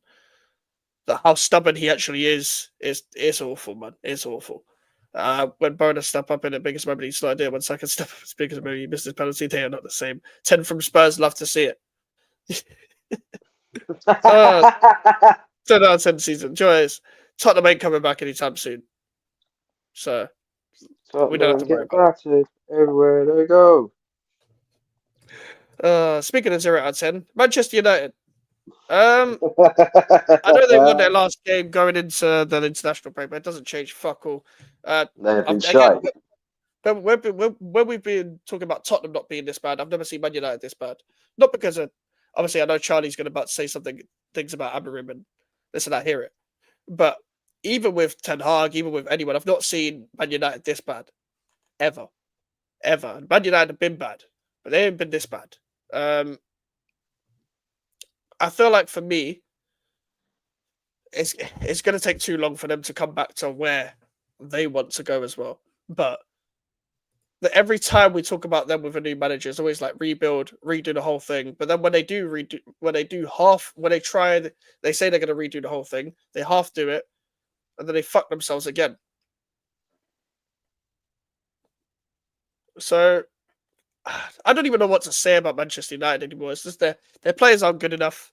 how stubborn he actually is it's awful, man. It's awful. When Bonus step up in the biggest moment, he's no idea. When second step up, as big as maybe he missed his penalty, they are not the same. 10 from Spurs, love to see it. uh, 10 out of 10 season. Joy is Tottenham ain't coming back anytime soon. So we don't have Tottenham to worry get about it. battered everywhere they go. Speaking of 0 out of 10, Manchester United. Um, I know they won their last game going into the international break, but it doesn't change fuck all. They have been Again, shy. when we've been talking about Tottenham not being this bad, I've never seen Man United this bad. Not because of obviously I know Charlie's going to about to say things about Amorim and this and I hear it, but even with Ten Hag, even with anyone, I've not seen Man United this bad ever, ever. And Man United have been bad, but they haven't been this bad. I feel like for me, it's going to take too long for them to come back to where they want to go as well. But every time we talk about them with a new manager, it's always like rebuild, redo the whole thing. But then when they do redo, when they try, they say they're going to redo the whole thing. They half do it, and then they fuck themselves again. So I don't even know what to say about Manchester United anymore. It's just their players aren't good enough.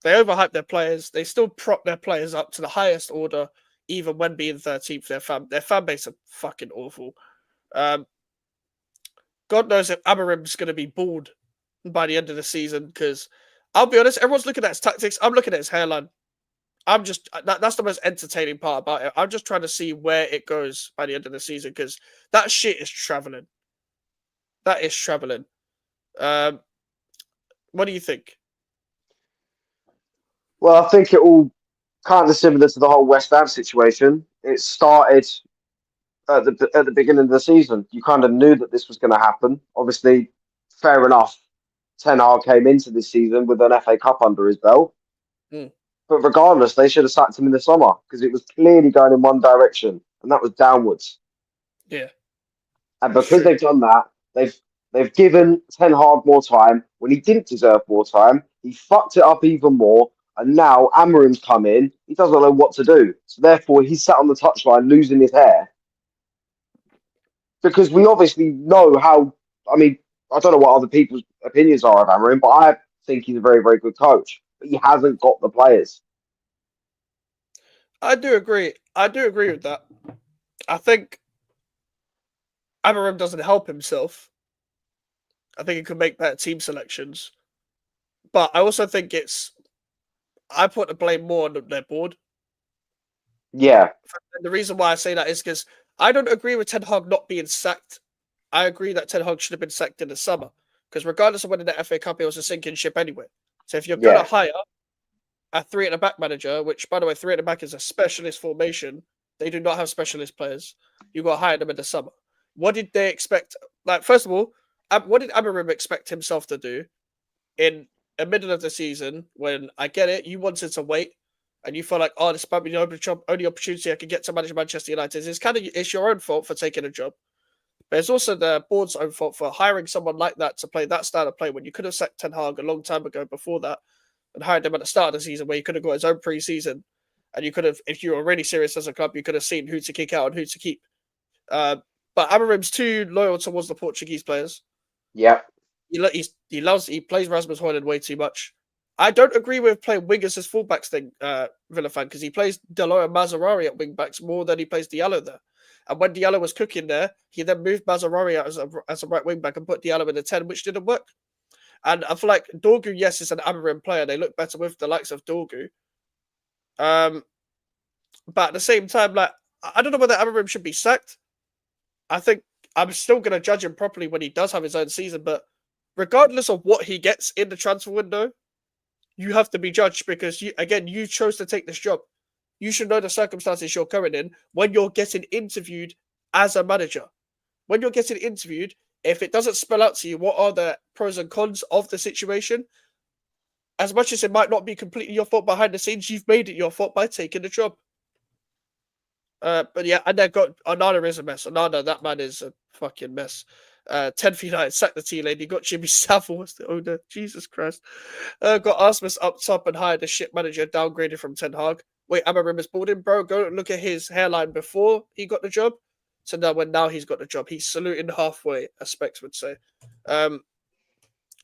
They overhype their players. They still prop their players up to the highest order, even when being 13th. Their fan base are fucking awful. Um, God knows if Amarim's going to be bored by the end of the season because I'll be honest, everyone's looking at his tactics. I'm looking at his hairline. That's the most entertaining part about it. I'm just trying to see where it goes by the end of the season because that shit is traveling. That is traveling. Um, what do you think? Well, I think it all kind of similar to the whole West Ham situation. It started at the beginning of the season. You kind of knew that this was going to happen. Obviously, fair enough. Ten Hag came into this season with an FA Cup under his belt. Mm, But regardless, they should have sacked him in the summer because it was clearly going in one direction, and that was downwards. yeah, And it's because true. they've done that, they've given Ten Hag more time when he didn't deserve more time. He fucked it up even more, and now Amarim's come in. He doesn't know what to do, so therefore he's sat on the touchline losing his hair because we obviously know how. I mean, I don't know what other people's opinions are of Amarim, but I think he's a very, very good coach. But he hasn't got the players. I do agree. I do agree with that. I think Amarim doesn't help himself. I think he could make better team selections. But I also think I put the blame more on their board. Yeah, And the reason why I say that is because I don't agree with Ten Hag not being sacked. I agree that Ten Hag should have been sacked in the summer. Because regardless of winning the FA Cup, it was a sinking ship anyway. So if you're going to yeah, hire a three at the back manager, which by the way, three at the back is a specialist formation, they do not have specialist players. You got to hire them in the summer. What did they expect? Like, first of all, what did Amarim expect himself to do in the middle of the season when I get it, you wanted to wait and you feel like, oh, this might be the only opportunity I could get to manage Manchester United. It's your own fault for taking a job. But it's also the board's own fault for hiring someone like that to play that style of play when you could have sacked Ten Hag a long time ago before that and hired him at the start of the season where you could have got his own pre-season and you could have, if you were really serious as a club, you could have seen who to kick out and who to keep. But Amarim's too loyal towards the Portuguese players. Yep. He plays Rasmus Højlund way too much. I don't agree with playing wingers as fullbacks thing, Villa fan, because he plays Dalot and Mazzarari at wingbacks more than he plays Diallo there. And when Diallo was cooking there, he then moved Mazzarari out as a right wingback and put Diallo in the 10, which didn't work. And I feel like Dorgu, yes, is an Amarim player. They look better with the likes of Dorgu. But at the same time, like, I don't know whether Amarim should be sacked. I think I'm still going to judge him properly when he does have his own season. But regardless of what he gets in the transfer window, you have to be judged because, you chose to take this job. You should know the circumstances you're current in when you're getting interviewed as a manager. When you're getting interviewed, if it doesn't spell out to you what are the pros and cons of the situation, as much as it might not be completely your fault behind the scenes, you've made it your fault by taking the job. But yeah, and then got Onana is a mess. Onana, that man is a fucking mess. 10th United sacked the T lady. Got Jimmy Savile as the owner. Jesus Christ. Got Asmus up top and hired a shit manager, downgraded from Ten Hag. Wait, Amarim is balding, bro. Go look at his hairline before he got the job. So now he's got the job. He's saluting halfway, as Specs would say.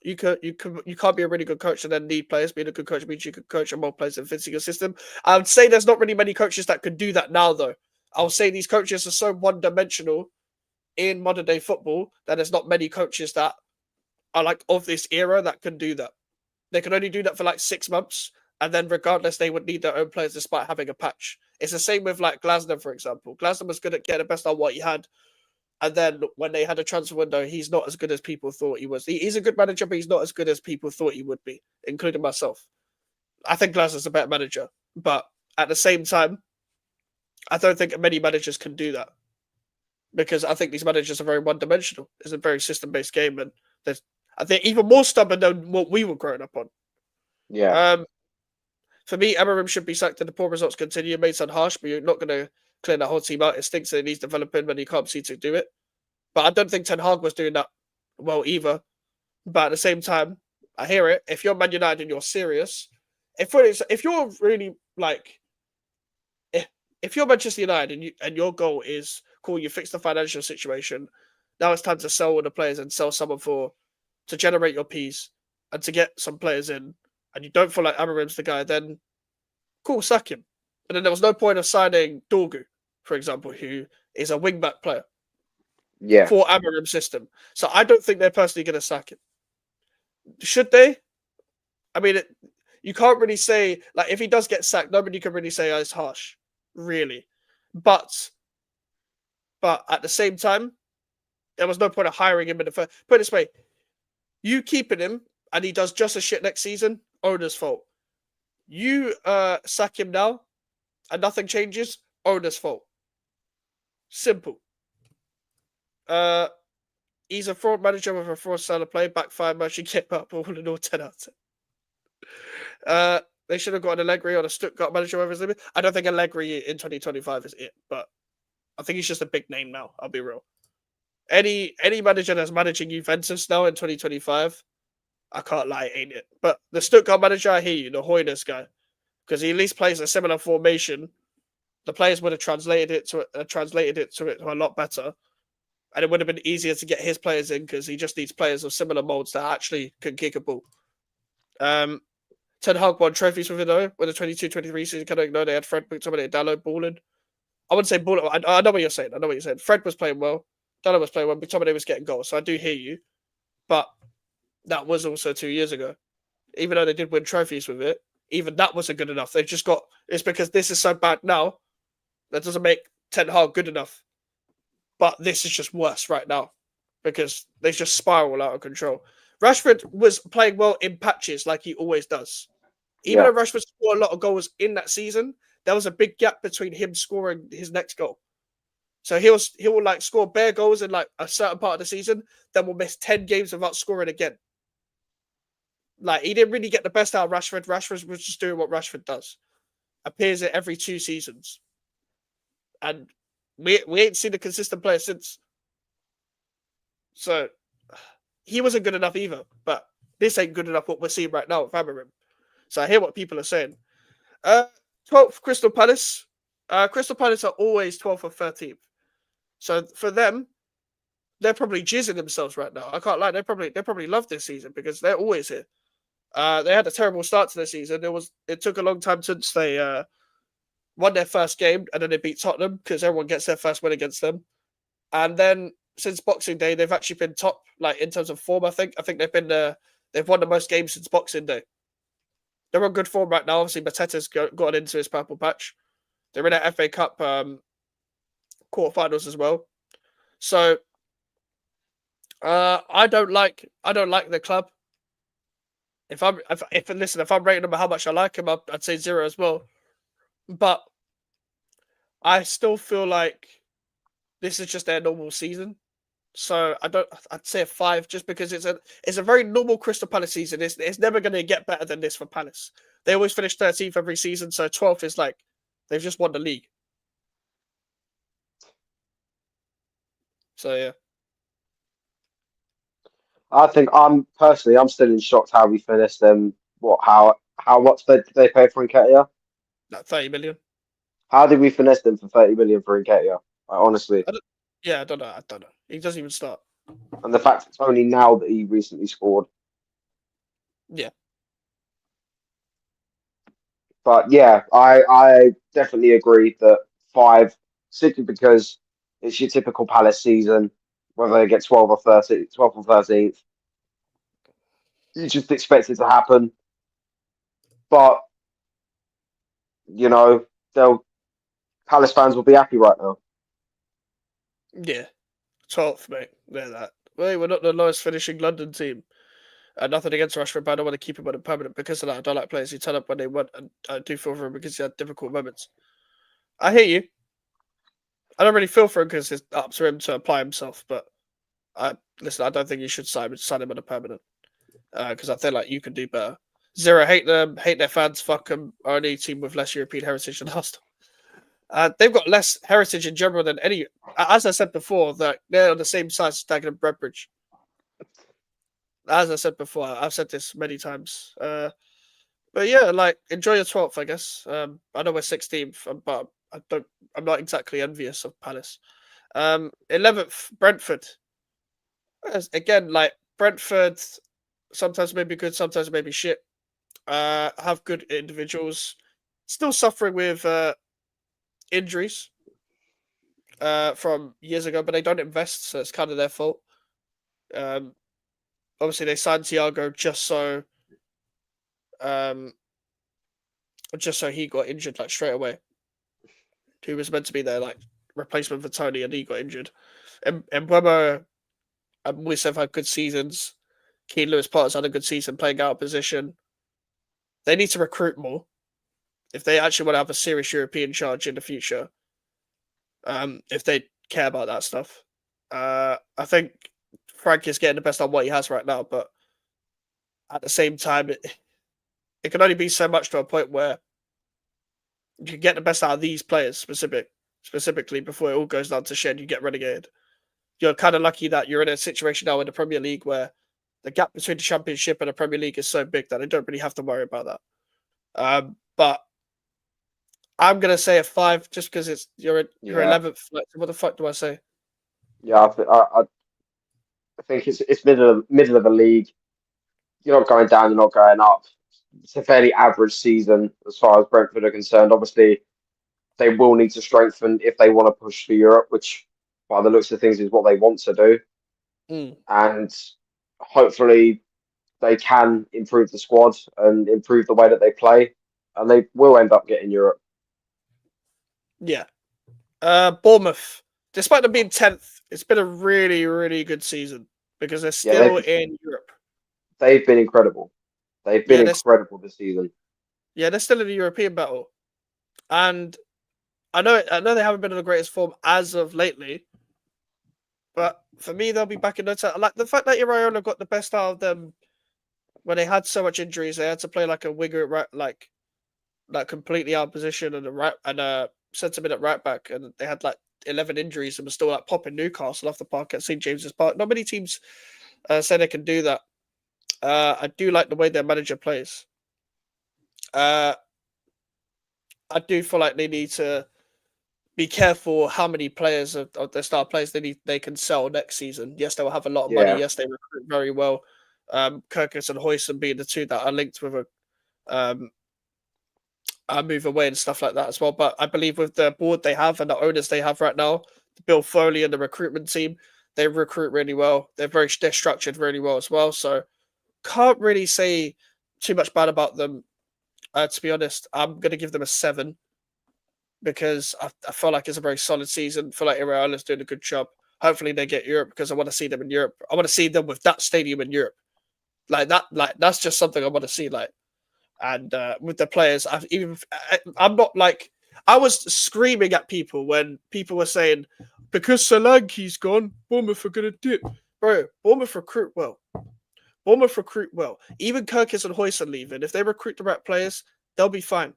You can't be a really good coach and then need players. Being a good coach means you can coach and more players and fitting your system. I would say there's not really many coaches that could do that now, though. I'll say these coaches are so one-dimensional in modern day football that there's not many coaches that are like of this era that can do that. They can only do that for like 6 months, and then regardless, they would need their own players despite having a patch. It's the same with like Glasner, for example. Glasner was good at getting the best out of what he had, and then when they had a transfer window, he's not as good as people thought he was. He's a good manager, but he's not as good as people thought he would be, including myself. I think Glasner's a better manager, but at the same time, I don't think many managers can do that because I think these managers are very one-dimensional. It's a very system-based game, and I think even more stubborn than what we were growing up on. Yeah. For me, Amarim should be sacked and the poor results continue. It may sound harsh, but you're not going to clear that whole team out. It stinks that it needs developing when you can't see to do it. But I don't think Ten Hag was doing that well either. But at the same time, I hear it. If you're Man United and you're serious, if you're really like, if you're Manchester United and your goal is cool, you fix the financial situation. Now it's time to sell all the players and sell someone to generate your piece and to get some players in. And you don't feel like Amarim's the guy, then cool, sack him. And then there was no point of signing Dorgu, for example, who is a wing-back player for Amarim's system. So I don't think they're personally going to sack him. Should they? I mean, you can't really say, like, if he does get sacked, nobody can really say, oh, it's harsh, really. But at the same time, there was no point of hiring him in the first. Put it this way, you keeping him and he does just as shit next season, owner's fault. You sack him now and nothing changes, owner's fault. Simple. He's a fraud manager with a fraud style of play, backfire match, and kept up all in all 10 out of 10. They should have got an Allegri or a Stuttgart manager over his limit. I don't think Allegri in 2025 is it, but I think he's just a big name now. I'll be real. Any manager that's managing Juventus now in 2025, I can't lie, ain't it? But the Stuttgart manager, I hear you, the Hoynes guy, because he at least plays a similar formation. The players would have translated it to it a lot better, and it would have been easier to get his players in because he just needs players of similar molds that actually can kick a ball. Ten Hag won trophies with it though. With the 22-23 season, kind of ignore they had Fred McTominay, Dalot balling. I wouldn't say balling. I know what you're saying. Fred was playing well. Dalot was playing well. McTominay was getting goals. So I do hear you, but that was also 2 years ago. Even though they did win trophies with it, even that wasn't good enough. They just got. It's because this is so bad now that doesn't make Ten Hag good enough. But this is just worse right now because they just spiral out of control. Rashford was playing well in patches like he always does. Even though Rashford scored a lot of goals in that season, there was a big gap between him scoring his next goal. So he will like score bare goals in like a certain part of the season, then will miss 10 games without scoring again. Like he didn't really get the best out of Rashford. Rashford was just doing what Rashford does. Appears it every 2 seasons. And we ain't seen a consistent player since. So he wasn't good enough either, but this ain't good enough what we're seeing right now with Amarim. So I hear what people are saying. 12th, Crystal Palace. Crystal Palace are always 12th or 13th. So for them, they're probably jizzing themselves right now. I can't lie. They probably love this season because they're always here. They had a terrible start to the season. It took a long time since they won their first game, and then they beat Tottenham because everyone gets their first win against them. And then since Boxing Day, they've actually been top, like in terms of form. I think they've won the most games since Boxing Day. They're on good form right now. Obviously, Mateta's got into his purple patch. They're in an FA Cup quarterfinals as well. So I don't like the club. If I'm rating them how much I like them, I'd say 0 as well. But I still feel like this is just their normal season. So I'd say a 5 just because it's a very normal Crystal Palace season. It's never going to get better than this for Palace. They always finish 13th every season, so 12th is like they've just won the league. So yeah. I think I'm still in shock how we finished them. How much did they pay for Nketiah? Like 30 million. How did we finesse them for 30 million for Nketiah? Honestly, I don't know. He doesn't even start. and the fact it's only now that he recently scored. Yeah. But yeah, I definitely agree that 5, simply because it's your typical Palace season, whether they get 12th or 13th, you just expect it to happen. But you know, they'll Palace fans will be happy right now. Yeah. 12th, mate. They're that. Well, we're not the lowest finishing London team. Nothing against Rashford, but I don't want to keep him on a permanent because of that. I don't like players who turn up when they want, and I do feel for him because he had difficult moments. I hear you. I don't really feel for him because it's up to him to apply himself, but I don't think you should sign him on a permanent because I feel like you can do better. 0 hate them, hate their fans, fuck them. Only team with less European heritage than us. They've got less heritage in general than any. As I said before, that they're on the same size as Dagenham and Redbridge. As I said before, I've said this many times. But yeah, like enjoy your 12th, I guess. I know we're 16th, but I'm not exactly envious of Palace. 11th, Brentford. Again, like Brentford, sometimes maybe good, sometimes maybe shit. Have good individuals. Still suffering with injuries from years ago, but they don't invest, so it's kind of their fault. Obviously, they signed Thiago just so he got injured like straight away. He was meant to be their like replacement for Tony, and he got injured. And Mbeumo and Moise have had good seasons. Keane Lewis-Potter's had a good season playing out of position. They need to recruit more if they actually want to have a serious European charge in the future. If they care about that stuff, I think Frank is getting the best on what he has right now, but at the same time, it can only be so much to a point where you can get the best out of these players specifically before it all goes down to shit and you get relegated. You're kind of lucky that you're in a situation now in the Premier League where the gap between the Championship and the Premier League is so big that they don't really have to worry about that. But I'm gonna say a 5 just because you're 11th. Like, what the fuck do I say? Yeah, I think it's middle of the league. You're not going down, you're not going up. It's a fairly average season as far as Brentford are concerned. Obviously, they will need to strengthen if they want to push for Europe, which, by the looks of things, is what they want to do. And hopefully, they can improve the squad and improve the way that they play, and they will end up getting Europe. Yeah. Bournemouth, despite them being 10th, it's been a really, really good season because they're still in Europe. They've been incredible. They've been incredible this season. Yeah, they're still in the European battle. And I know they haven't been in the greatest form as of lately, but for me, they'll be back in no time. Like the fact that Iraola got the best out of them when they had so much injuries, they had to play like a winger, right, like completely out of position, and a centre-mid at right back, and they had like 11 injuries and were still like popping Newcastle off the park at St James's Park. Not many teams say they can do that. I do like the way their manager plays. I do feel like they need to be careful how many players of their star players they can sell next season. Yes, they will have a lot of money. Yeah, Yes, they recruit very well. Kirkus and Hoyson being the two that are linked with um, a move away and stuff like that as well. But I believe with the board they have and the owners they have right now, Bill Foley and the recruitment team, they recruit really well. They're structured really well as well. So can't really say too much bad about them. To be honest, I'm gonna give them a 7 because I feel like it's a very solid season. I feel like Iraola's doing a good job. Hopefully they get Europe because I want to see them in Europe. I want to see them with that stadium in Europe. Like that, like that's just something I want to see. Like, and with the players, I'm not like I was screaming at people when people were saying because Solanke's gone, Bournemouth are gonna dip. Bro, Bournemouth recruit well. Bournemouth recruit well. Even Kirkis and Hoyson leaving. If they recruit the right players, they'll be fine.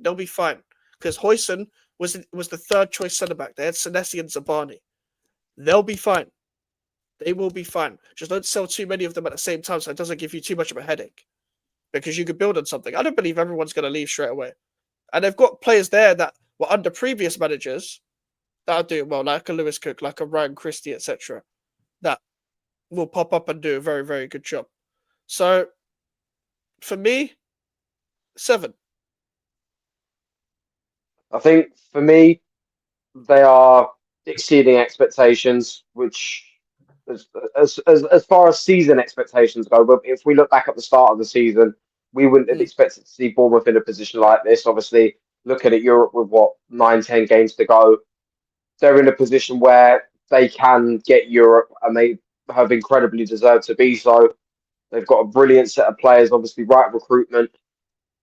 They'll be fine. Because Hoyson was the third choice centre back. They had Senesi and Zabani. They'll be fine. They will be fine. Just don't sell too many of them at the same time so it doesn't give you too much of a headache. Because you could build on something. I don't believe everyone's going to leave straight away. And they've got players there that were under previous managers that are doing well, like a Lewis Cook, like a Ryan Christie, etc. That will pop up and do a very, very good job. So, for me, 7. I think for me, they are exceeding expectations, which as far as season expectations go, but if we look back at the start of the season, we wouldn't have Mm. expected to see Bournemouth in a position like this. Obviously, looking at Europe with what 9, 10 games to go, they're in a position where they can get Europe, and they have incredibly deserved to be so. They've got a brilliant set of players, obviously right recruitment.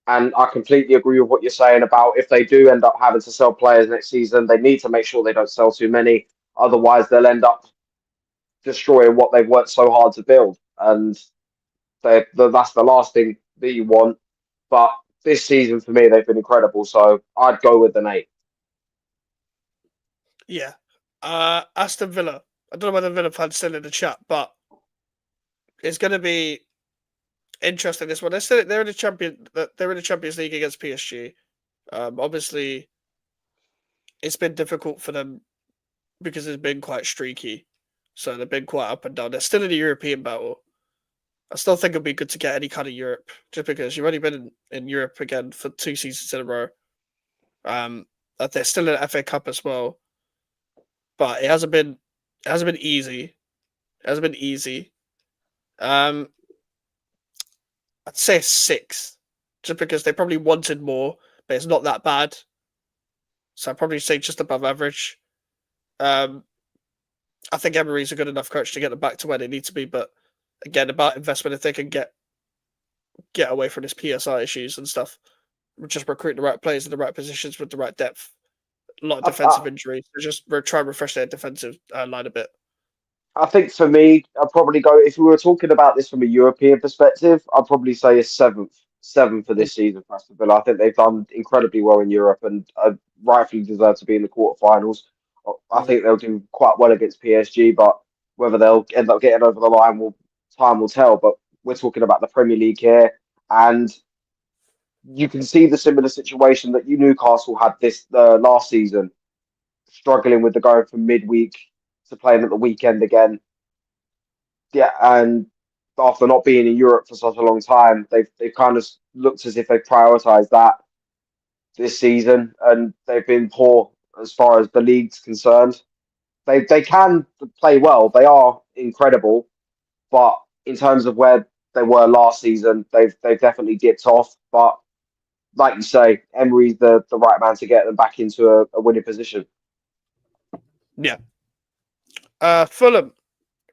And I completely agree with what you're saying about if they do end up having to sell players next season, they need to make sure they don't sell too many. Otherwise, they'll end up destroying what they've worked so hard to build. And that's the last thing that you want. But this season, for me, they've been incredible. So I'd go with an 8. Yeah. Aston Villa. I don't know whether Villa fans still in the chat, but it's going to be interesting. This one, they're in the Champions League against PSG. Obviously, it's been difficult for them because it's been quite streaky, so they've been quite up and down. They're still in the European battle. I still think it'd be good to get any kind of Europe, just because you've only been in Europe again for 2 seasons in a row. They're still in the FA Cup as well, but it hasn't been easy. It hasn't been easy. Um, I'd say a 6, just because they probably wanted more, but it's not that bad. So I'd probably say just above average. Um, I think Emery's a good enough coach to get them back to where they need to be, but again, about investment, if they can get away from this PSI issues and stuff, just recruit the right players in the right positions with the right depth. A lot of I, I, defensive injuries. So just try and refresh their defensive line a bit. I think for me, I'd probably go, if we were talking about this from a European perspective, I'd probably say a seven for this season for Aston Villa. I think they've done incredibly well in Europe and rightfully deserve to be in the quarterfinals. I Mm. think they'll do quite well against PSG, but whether they'll end up getting over the line, time will tell. But we're talking about the Premier League here, and you can see the similar situation that Newcastle had this last season, struggling with the going from midweek to playing at the weekend again. Yeah, and after not being in Europe for such a long time, they've kind of looked as if they've prioritised that this season, and they've been poor as far as the league's concerned. They can play well, they are incredible, but in terms of where they were last season, they've definitely dipped off. But like you say, Emery's the right man to get them back into a winning position. Yeah. Fulham,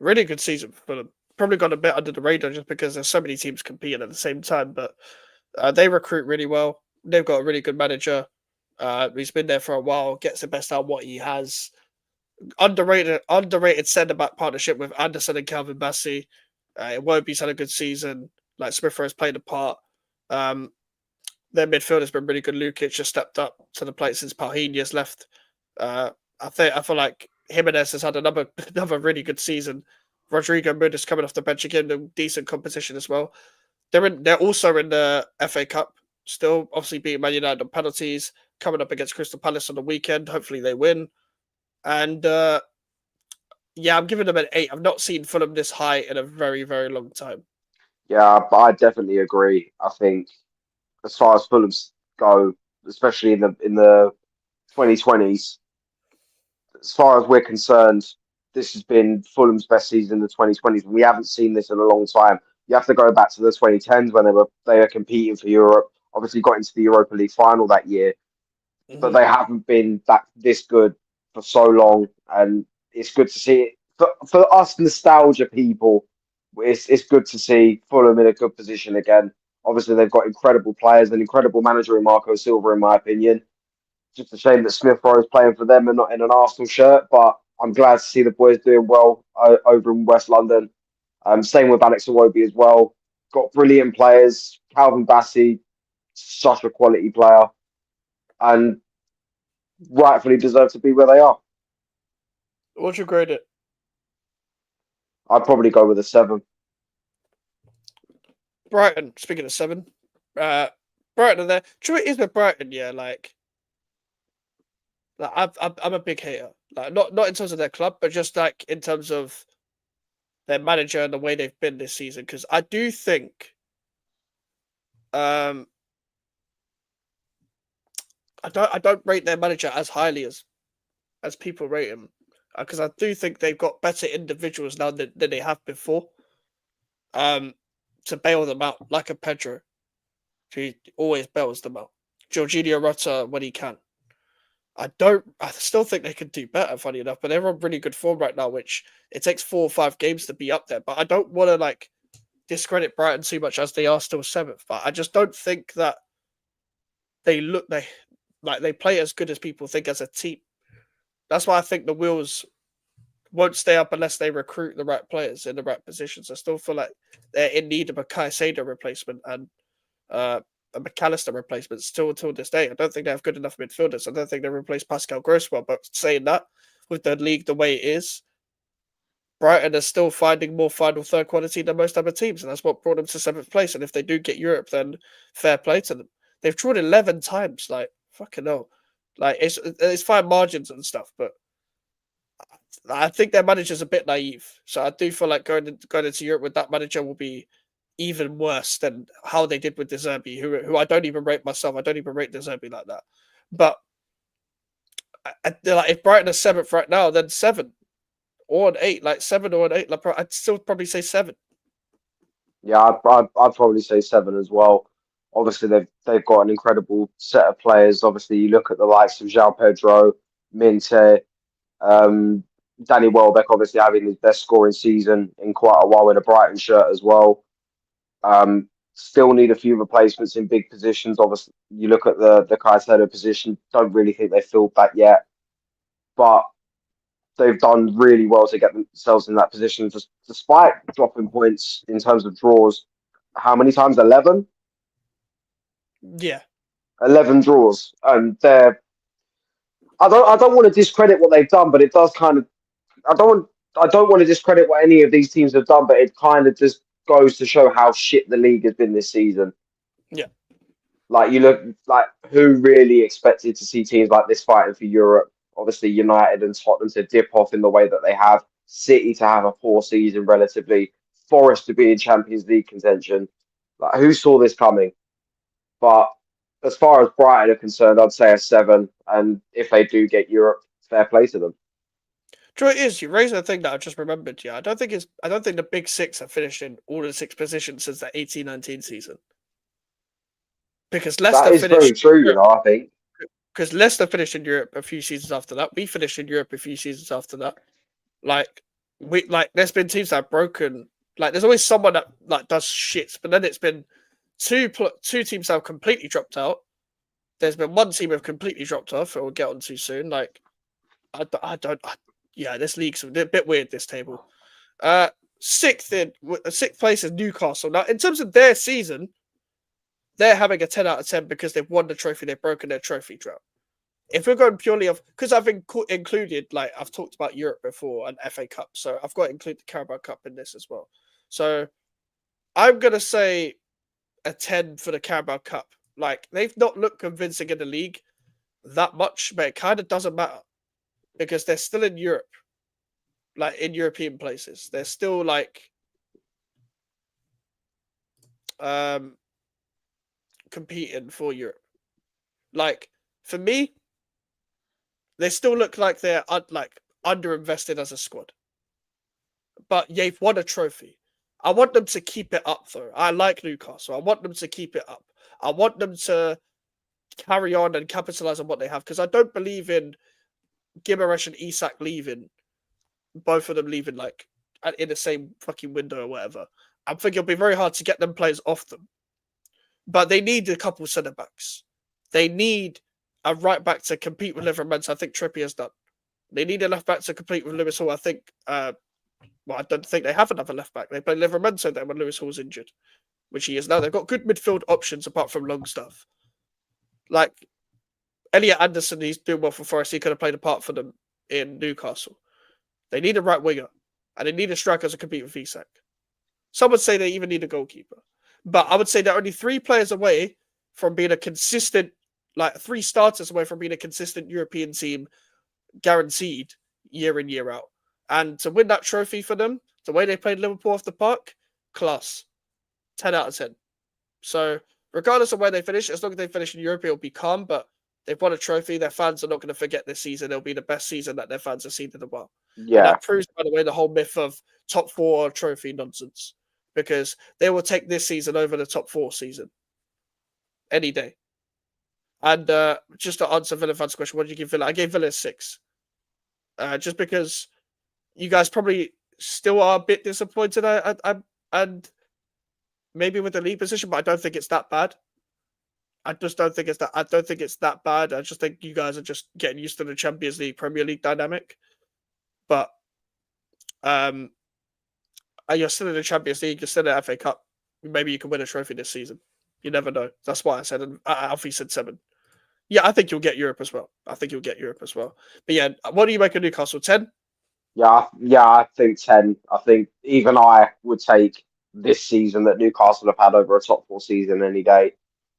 really good season for Fulham. Probably got a bit under the radar just because there's so many teams competing at the same time, but they recruit really well. They've got a really good manager. He's been there for a while, gets the best out of what he has. Underrated centre back partnership with Anderson and Calvin Bassey. Iwobi's had a good season. Like Smith has played a part. Um, their midfield has been really good. Lukic just stepped up to the plate since Paulinho's left. I feel like Jimenez has had another really good season. Rodrigo Muniz coming off the bench again, a decent competition as well. They're also in the FA Cup still, obviously beating Man United on penalties. coming up against Crystal Palace on the weekend. Hopefully they win. And yeah, I'm giving them an 8. I've not seen Fulham this high in a very, very long time. Yeah, but I definitely agree. I think as far as Fulham's go, especially in the 2020s, as far as we're concerned, this has been Fulham's best season in the 2020s. We haven't seen this in a long time. You have to go back to the 2010s when they were competing for Europe. Obviously, got into the Europa League final that year, but Mm-hmm. they haven't been this good for so long, and it's good to see it. For us nostalgia people, it's good to see Fulham in a good position again. Obviously, they've got incredible players, an incredible manager in Marco Silva, in my opinion. Just a shame that Smith Rowe is playing for them and not in an Arsenal shirt, but I'm glad to see the boys doing well over in West London. Same with Alex Iwobi as well. Got brilliant players. Calvin Bassey, such a quality player, and rightfully deserve to be where they are. What'd you grade it? I'd probably go with a 7. Brighton, speaking of 7, Brighton are there. True, it is with Brighton, yeah, I'm a big hater. Like not in terms of their club, but just like in terms of their manager and the way they've been this season. Because I do think, um, I don't rate their manager as highly as people rate him, because I do think they've got better individuals now than they have before. Um, to bail them out, like a Pedro, who always bails them out. Jorginho Rutter when he can. I still think they could do better, funny enough, but they're on really good form right now, which it takes 4 or 5 games to be up there. But I don't want to like discredit Brighton too much as they are still 7th. But I just don't think that they play as good as people think as a team. That's why I think the wheels won't stay up unless they recruit the right players in the right positions. I still feel like they're in need of a Caicedo replacement and a McAllister replacement still till this day. I don't think they have good enough midfielders. I don't think they replaced Pascal Gross well. But saying that, with the league the way it is, Brighton are still finding more final third quality than most other teams, and that's what brought them to 7th place. And if they do get Europe, then fair play to them. They've drawn 11 times, like fucking hell. Like it's fine margins and stuff, but I think their manager's a bit naive. So I do feel like going into Europe with that manager will be even worse than how they did with De Zerbi, who I don't even rate myself. I don't even rate De Zerbi like that. But like if Brighton are 7th right now, then 7 or an 8, like 7 or an 8. Like, I'd still probably say 7. Yeah, I'd probably say 7 as well. Obviously, they've got an incredible set of players. Obviously, you look at the likes of João Pedro, Minte, um, Danny Welbeck, obviously having his best scoring season in quite a while in a Brighton shirt as well. Still need a few replacements in big positions. Obviously, you look at the Caicedo position. Don't really think they filled that yet, but they've done really well to get themselves in that position, just despite dropping points in terms of draws. How many times? 11? Yeah. 11 draws, and they're. I don't want to discredit what they've done, but it does kind of. I don't want. I don't want to discredit what any of these teams have done, but it kind of just goes to show how shit the league has been this season. Yeah. Like you look like who really expected to see teams like this fighting for Europe? Obviously, United and Tottenham to dip off in the way that they have. City to have a poor season relatively. Forest to be in Champions League contention. Like who saw this coming? But as far as Brighton are concerned, I'd say a 7. And if they do get Europe, fair play to them. True, it is. You raised a thing that I just remembered. Yeah, I don't think the big six have finished in all the 6 positions since the 18-19 season. Because That Leicester is very finished true, I think. because Leicester finished in Europe a few seasons after that. We finished in Europe a few seasons after that. Like there's been teams that have broken. Like there's always someone that like does shit, but then it's been two teams that have completely dropped out. There's been one team have completely dropped off. That we'll get on to soon. Like I don't. Yeah, this league's a bit weird. This table. Sixth place is Newcastle. Now, in terms of their season, they're having a 10 out of 10 because they've won the trophy. They've broken their trophy drought. If we're going purely off, because I've included, like, I've talked about Europe before and FA Cup, so I've got to include the Carabao Cup in this as well. So I'm going to say a 10 for the Carabao Cup. Like, they've not looked convincing in the league. that much, but it kind of doesn't matter because they're still in Europe, like in European places. They're still like competing for Europe. Like for me, they still look like they're underinvested as a squad. But they've won a trophy. I want them to keep it up, though. I like Newcastle. I want them to keep it up. I want them to carry on and capitalize on what they have because I don't believe in Gimaresh and Isak leaving, both of them leaving like in the same fucking window or whatever. I think it'll be very hard to get them players off them. But they need a couple centre backs. They need a right back to compete with Livermore. I think Trippier's done. They need a left back to compete with Lewis Hall. I think. I don't think they have another left back. They played Livermore then when Lewis Hall's injured, which he is now. They've got good midfield options apart from Longstaff. Like Elliot Anderson, he's doing well for Forest. He could have played a part for them in Newcastle. They need a right winger, and they need a striker to compete with Isak. Some would say they even need a goalkeeper. But I would say they're only 3 players away from being a consistent, like 3 starters away from being a consistent European team guaranteed year in, year out. And to win that trophy for them, the way they played Liverpool off the park, class. 10 out of 10. So, regardless of where they finish, as long as they finish in Europe, it'll be calm. But they've won a trophy. Their fans are not going to forget this season. It'll be the best season that their fans have seen in a while. Yeah. And that proves, by the way, the whole myth of top 4 trophy nonsense. Because they will take this season over the top 4 season. Any day. And just to answer Villa fans' question, what did you give Villa? I gave Villa a 6. Just because you guys probably still are a bit disappointed and maybe with the lead position, but I don't think it's that bad. I just don't think it's that. I don't think it's that bad. I just think you guys are just getting used to the Champions League, Premier League dynamic. But you're still in the Champions League. You're still in the FA Cup. Maybe you can win a trophy this season. You never know. That's why I said. And Alfie said 7. Yeah, I think you'll get Europe as well. But yeah, what do you make of Newcastle? 10? Yeah, I think 10. I think even I would take this season that Newcastle have had over a top 4 season any day.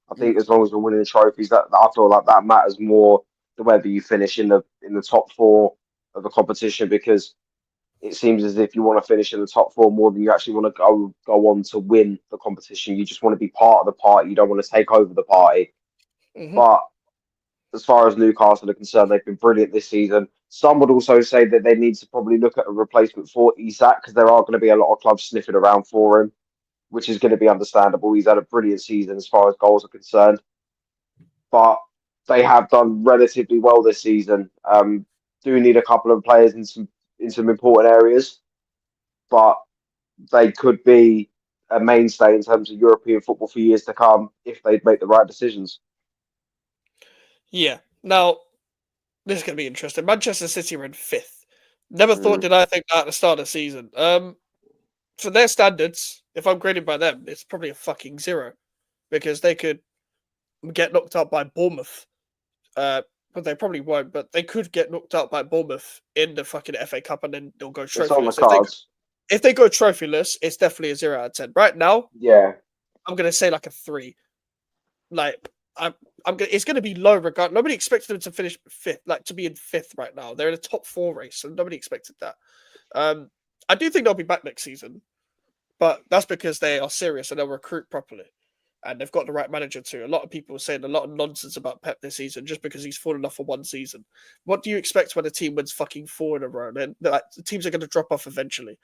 I think as long as we're winning the trophies, that I feel like that matters more than whether you finish in the top 4 of the competition, because it seems as if you want to finish in the top 4 more than you actually want to go on to win the competition. You just want to be part of the party. You don't want to take over the party. Mm-hmm. But as far as Newcastle are concerned, they've been brilliant this season. Some would also say that they need to probably look at a replacement for Isak, because there are going to be a lot of clubs sniffing around for him, which is going to be understandable. He's had a brilliant season as far as goals are concerned. But they have done relatively well this season. Do need a couple of players in some important areas, but they could be a mainstay in terms of European football for years to come if they make the right decisions. Yeah. Now, this is going to be interesting. Manchester City were in 5th. Never thought did I think that at the start of the season. For their standards, if I'm graded by them, it's probably a fucking 0, because they could get knocked out by Bournemouth. But they probably won't. But they could get knocked out by Bournemouth in the fucking FA Cup, and then they'll go trophyless. It's on the cards. If they go trophyless, it's definitely a 0 out of 10. Right now, yeah, I'm gonna say like a 3. Like it's gonna be low regard. Nobody expected them to finish 5th, like to be in 5th right now. They're in a top 4 race, and nobody expected that. I do think they'll be back next season, but that's because they are serious and they'll recruit properly, and they've got the right manager too. A lot of people are saying a lot of nonsense about Pep this season just because he's fallen off for 1 season. What do you expect when a team wins fucking 4 in a row? Then the teams are going to drop off eventually.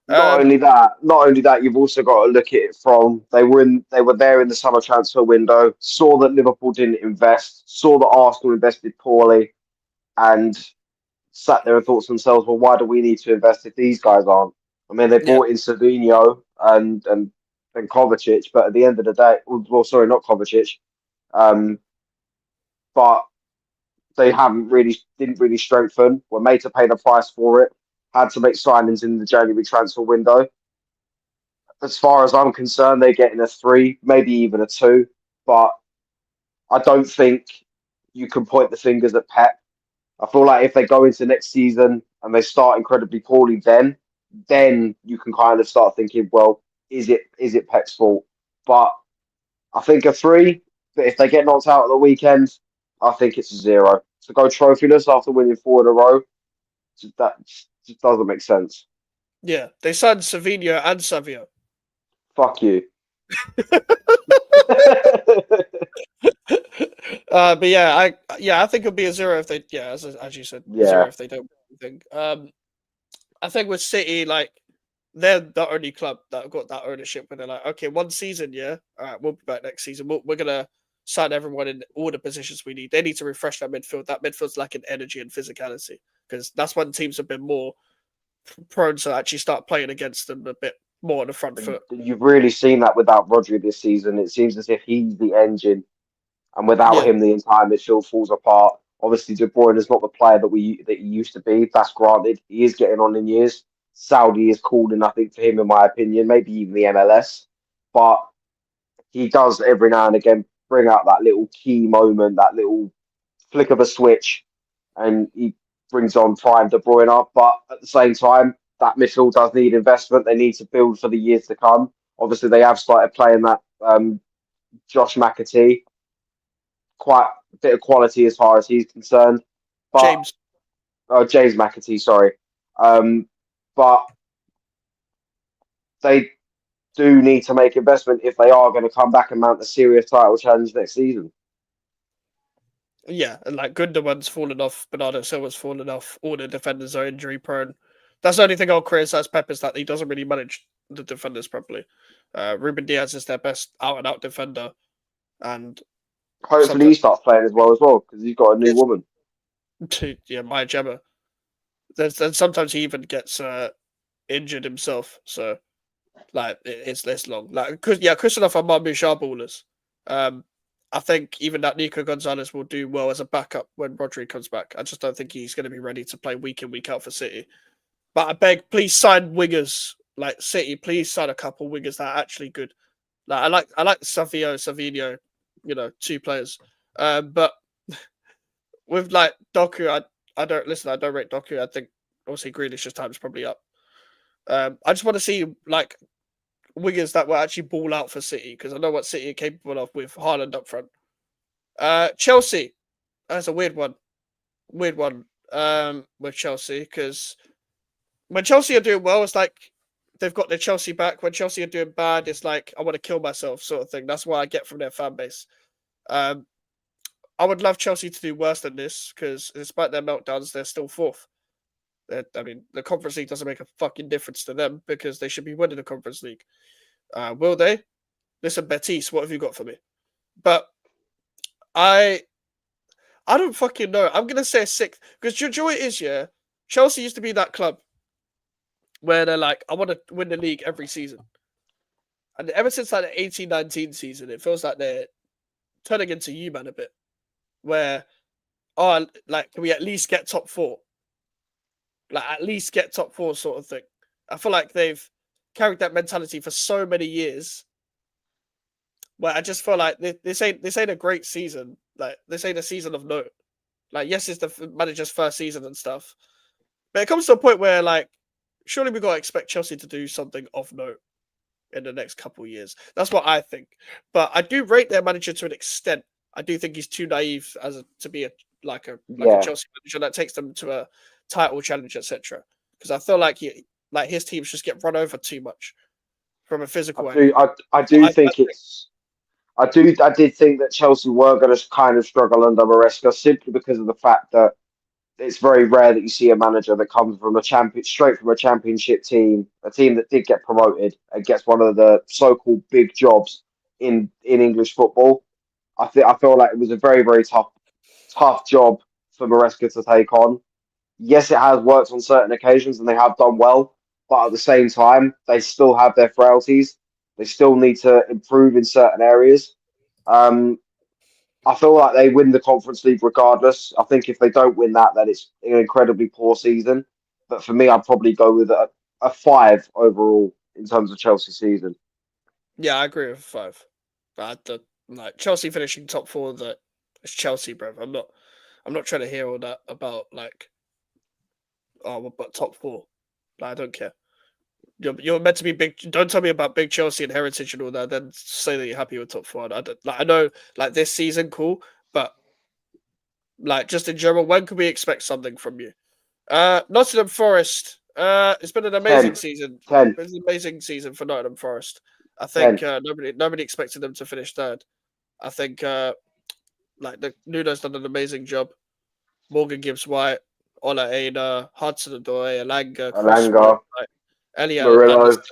Not only that, you've also got to look at it from they were there in the summer transfer window, saw that Liverpool didn't invest, saw that Arsenal invested poorly, and sat there and thought to themselves, well, why do we need to invest if these guys aren't? I mean, they brought in Savinho and Kovacic, but at the end of the day, well, sorry, not Kovacic, but they didn't really strengthen. Were made to pay the price for it. Had to make signings in the January transfer window. As far as I'm concerned, they're getting a 3, maybe even a 2. But I don't think you can point the fingers at Pep. I feel like if they go into next season and they start incredibly poorly, then you can kind of start thinking, well, is it Pep's fault? But I think a 3. But if they get knocked out at the weekend, I think it's a 0. To go trophyless after winning 4 in a row, that just doesn't make sense. Yeah, they signed Savinho and Savio. Fuck you. But I think it'll be a 0 if they as you said, 0 Yeah. if they don't win anything. I think with City, like they're the only club that have got that ownership where they're like, okay, one season, yeah, all right, we'll be back next season. We're gonna sign everyone in all the positions we need. They need to refresh that midfield. That midfield's lacking energy and physicality because that's when teams have been more prone to actually start playing against them a bit more on the front And foot. you've really seen that without Rodri this season. It seems as if he's the engine, and without Yeah, him, the entire midfield falls apart. Obviously, De Bruyne is not the player that he used to be. That's granted. He is getting on in years. Saudi is calling, I think, for him, in my opinion, maybe even the MLS. But he does every now and again bring out that little key moment, that little flick of a switch, and he brings on prime De Bruyne up. But at the same time, that midfield does need investment. They need to build for the years to come. Obviously, they have started playing that Josh McAtee, quite a bit of quality as far as he's concerned. But James. James McAtee, sorry. But they do need to make investment if they are going to come back and mount a serious title challenge next season. Yeah, and like Gundogan's fallen off, Bernardo Silva's fallen off, all the defenders are injury prone. That's the only thing I'll criticize Pep is that he doesn't really manage the defenders properly. Ruben Diaz is their best out and out defender, and Hopefully, he sometimes starts playing as well because he's got a new it's woman. Maya Gemma. Then sometimes he even gets injured himself, so like it's less long. Like Christopher and Marmoush are ballers. Um, I think even that Nico Gonzalez will do well as a backup when Rodri comes back. I just don't think he's going to be ready to play week in, week out for City. But I beg, please sign wingers like City. Please sign a couple wingers that are actually good. Like I like Savio, Savinho, two players. But with like Doku, I don't listen. I don't rate Doku. I think obviously Grealish's time is probably up. I just want to see like wingers that will actually ball out for City because I know what City are capable of with Haaland up front. Chelsea, that's a weird one. Weird one. With Chelsea because when Chelsea are doing well, it's like they've got their Chelsea back. When Chelsea are doing bad, it's like I want to kill myself sort of thing. That's what I get from their fan base. Um, I would love Chelsea to do worse than this because despite their meltdowns, they're still fourth. I mean, the Conference League doesn't make a fucking difference to them because they should be winning the Conference League. Will they? Listen, Betis, what have you got for me? But I don't fucking know. I'm gonna say a sixth because you know what it is, yeah. Chelsea used to be that club where they're like, I want to win the league every season, and ever since like the 18-19 season, it feels like they're turning into you man a bit. Where like can we at least get top four? Like at least get top four sort of thing. I feel like they've carried that mentality for so many years. Where I just feel like this ain't a great season. Like this ain't a season of note. Like yes, it's the manager's first season and stuff, but it comes to a point where like surely we gotta expect Chelsea to do something of note in the next couple of years. That's what I think. But I do rate their manager to an extent. I do think he's too naive to be a Yeah, Chelsea manager that takes them to a title challenge, etc. Because I feel like his teams just get run over too much from a I physical do. angle. I That's what do I think it's. I did think that Chelsea were going to kind of struggle under Maresca simply because of the fact that it's very rare that you see a manager that comes from straight from a championship team, a team that did get promoted and gets one of the so-called big jobs in English football. I feel like it was a very very tough job for Maresca to take on. Yes, it has worked on certain occasions and they have done well, but at the same time, they still have their frailties. They still need to improve in certain areas. Um, I feel like they win the Conference League regardless. I think if they don't win that, then it's an incredibly poor season. But for me, I'd probably go with a 5 overall in terms of Chelsea season. Yeah, I agree with 5. But like Chelsea finishing top four, that it's Chelsea, bro. I'm not trying to hear all that about like but top four. Like, I don't care. You're meant to be big. Don't tell me about big Chelsea and heritage and all that. Then say that you're happy with top four. I don't, like I know like this season, cool, but Like just in general, when can we expect something from you? Nottingham Forest. It's been an amazing 10, season. 10, It's an amazing season for Nottingham Forest. I 10. think nobody expected them to finish third. I think like the Nuno's done an amazing job. Morgan Gibbs White, Ola Aina, Hudson Odoi, Alanga, Chris Alanga, Wood, like Elliot Murillo. Anderson,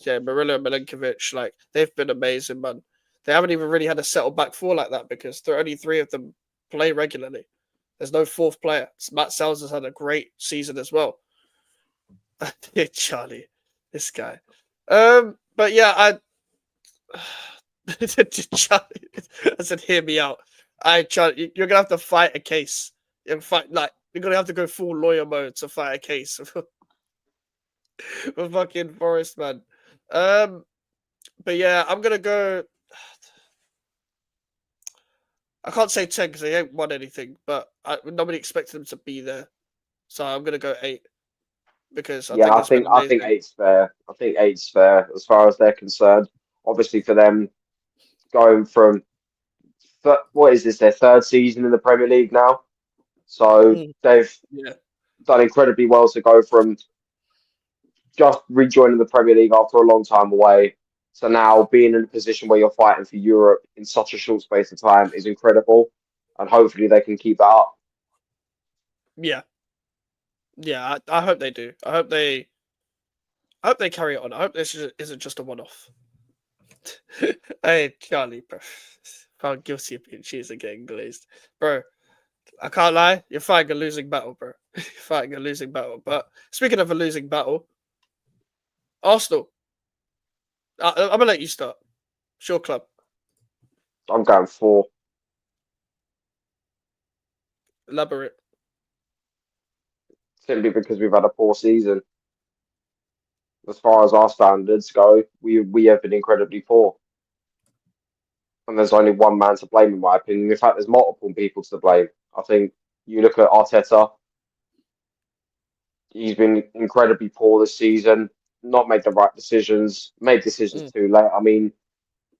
yeah, Murillo Milinkovic, like they've been amazing, man. They haven't even really had a settled back four like that because there are only three of them play regularly. There's no fourth player. Matt Sells has had a great season as well. Charlie, this guy. But yeah, Charlie, I said, hear me out. Charlie, you're gonna have to fight a case. You're gonna have to go full lawyer mode to fight a case for fucking Forest, man. But yeah, I'm gonna go. I can't say 10 because they ain't won anything, but nobody expected them to be there, so I'm gonna go 8 because I Yeah, think it's been I think amazing. eight's fair. I think eight's fair as far as they're concerned. Obviously, for them going from what is this their third season in the Premier League now, so Mm, they've yeah, done incredibly well to go from just rejoining the Premier League after a long time away to now being in a position where you're fighting for Europe in such a short space of time is incredible, and hopefully they can keep that up. yeah, yeah. I hope they do. I hope they carry it on. I hope this isn't just a one-off. Hey, Charlie, bro. Found guilty of being cheese and getting glazed. Bro, I can't lie. You're fighting a losing battle, bro. You're fighting a losing battle. But speaking of a losing battle, Arsenal. I'm going to let you start. Sure, club. I'm going for Elaborate. simply because we've had a poor season. As far as our standards go, we have been incredibly poor. And there's only one man to blame, in my opinion. In fact, there's multiple people to blame. I think you look at Arteta, he's been incredibly poor this season, not made the right decisions, made decisions Mm, too late. I mean,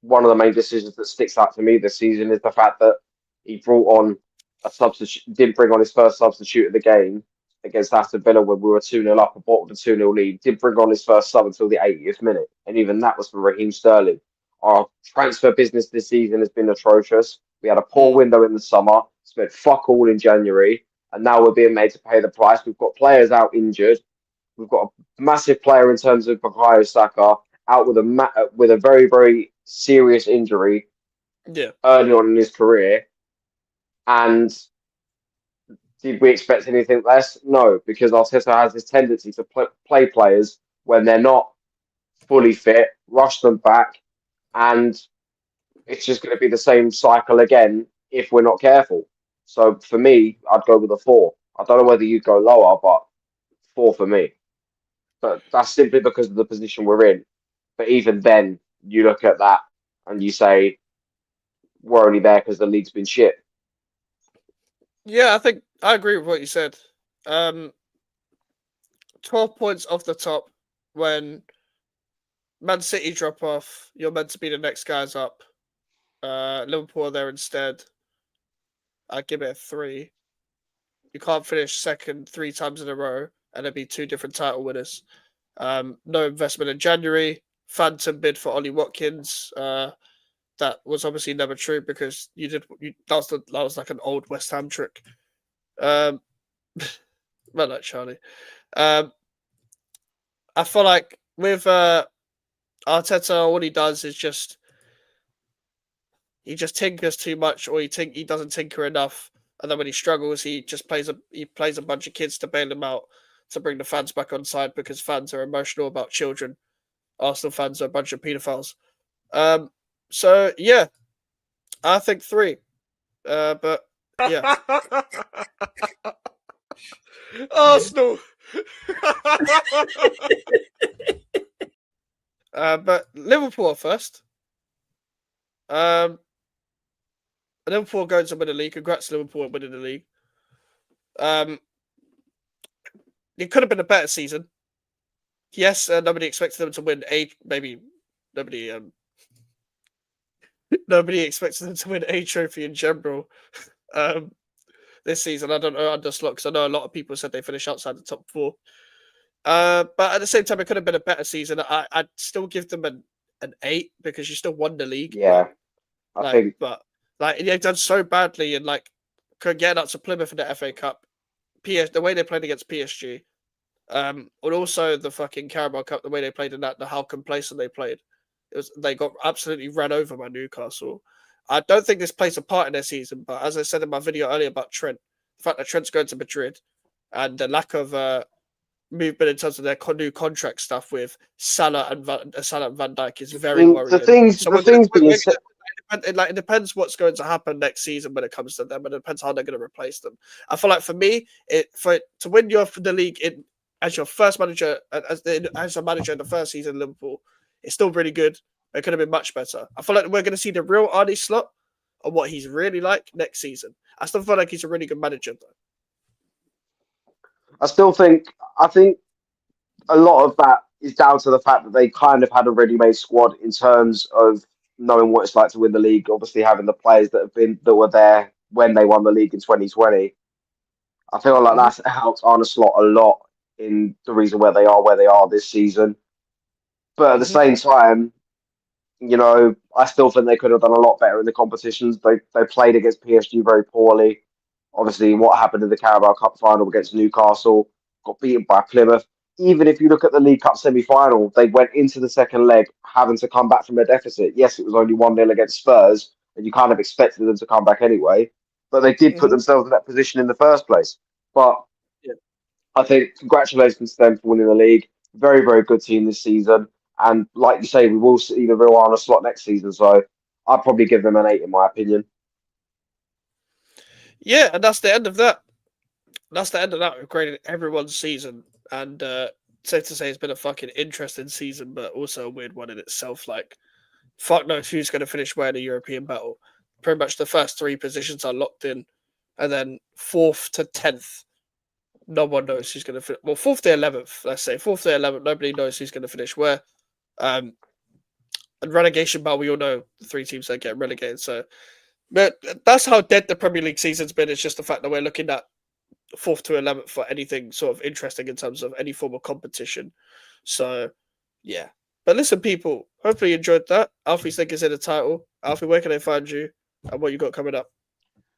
one of the main decisions that sticks out to me this season is the fact that he brought on a substitute, didn't bring on his first substitute of the game against Aston Villa when we were 2-0 up and bottled a 2-0 lead. Didn't bring on his first sub until the 80th minute. And even that was for Raheem Sterling. Our transfer business this season has been atrocious. We had a poor mm. window in the summer, spent fuck all in January, and now we're being made to pay the price. We've got players out injured. We've got a massive player in terms of Bukayo Saka out with a very very serious injury Yeah. early on in his career. And did we expect anything less? No, because Arteta has this tendency to play players when they're not fully fit, rush them back, and it's just going to be the same cycle again if we're not careful. So for me, I'd go with a 4. I don't know whether you'd go lower, but 4 for me. But that's simply because of the position we're in. But even then, you look at that and you say, we're only there because the league's been shit. Yeah, I think I agree with what you said. Um, 12 points off the top when Man City drop off. You're meant to be the next guys up. Liverpool are there instead. I'd give it a 3. You can't finish second 3 times in a row and it'd be 2 different title winners. No investment in January. Phantom bid for Ollie Watkins. That was obviously never true because that was like an old West Ham trick. Um, well, like Charlie. Um, I feel like with Arteta, all he does is he just tinkers too much, or he doesn't tinker enough, and then when he struggles, he plays a bunch of kids to bail him out to bring the fans back on side because fans are emotional about children. Arsenal fans are a bunch of paedophiles. Um, so yeah, I think 3. But yeah, Arsenal. But Liverpool first. Um, Liverpool going to win the league. Congrats, Liverpool, on winning the league. Um, it could have been a better season. Yes, nobody expected them to win maybe nobody nobody expected them to win a trophy in general. Um, this season. I don't know under slot because I know a lot of people said they finish outside the top 4. But at the same time, it could have been a better season. I'd still give them an 8 because you still won the league. Yeah, I think They've done so badly and getting up to Plymouth in the FA Cup, the way they played against PSG, and also the fucking Carabao Cup, the way they played in that, how complacent they played. They got absolutely ran over by Newcastle. I don't think this plays a part in their season, but as I said in my video earlier about Trent, the fact that Trent's going to Madrid and the lack of movement in terms of their new contract stuff with Salah and Van Dijk is very worrying. It depends what's going to happen next season when it comes to them, and it depends how they're going to replace them. I feel like for me, to win the league as your first manager, as a manager in the first season in Liverpool, it's still really good. It could have been much better. I feel like we're going to see the real Arne Slot and what he's really like next season. I still feel like he's a really good manager, though. I think a lot of that is down to the fact that they kind of had a ready-made squad in terms of knowing what it's like to win the league. Obviously, having the players that were there when they won the league in 2020. I feel like that's helped Arne Slot a lot in the reason where they are this season. But at the same time, I still think they could have done a lot better in the competitions. They played against PSG very poorly. Obviously, what happened in the Carabao Cup final against Newcastle, got beaten by Plymouth. Even if you look at the League Cup semi-final, they went into the second leg having to come back from a deficit. Yes, it was only 1-0 against Spurs, and you kind of expected them to come back anyway. But they did put themselves in that position in the first place. But I think congratulations to them for winning the league. Very, very good team this season. And like you say, we will see the real Arne Slot next season. So I'd probably give them an 8 in my opinion. Yeah, and that's the end of that. That's the end of that. We've graded everyone's season. And safe to say it's been a fucking interesting season, but also a weird one in itself. Fuck knows who's going to finish where in the European battle. Pretty much the first 3 positions are locked in. And then 4th to 10th, no one knows who's going to finish. Well, 4th to 11th, let's say. 4th to 11th, nobody knows who's going to finish where. And relegation battle, we all know the 3 teams that get relegated. So but that's how dead the Premier League season's been. It's just the fact that we're looking at 4th to 11th for anything sort of interesting in terms of any form of competition. So, yeah. But listen, people, hopefully you enjoyed that. Alfie's link is in the title. Alfie, where can they find you and what you got coming up?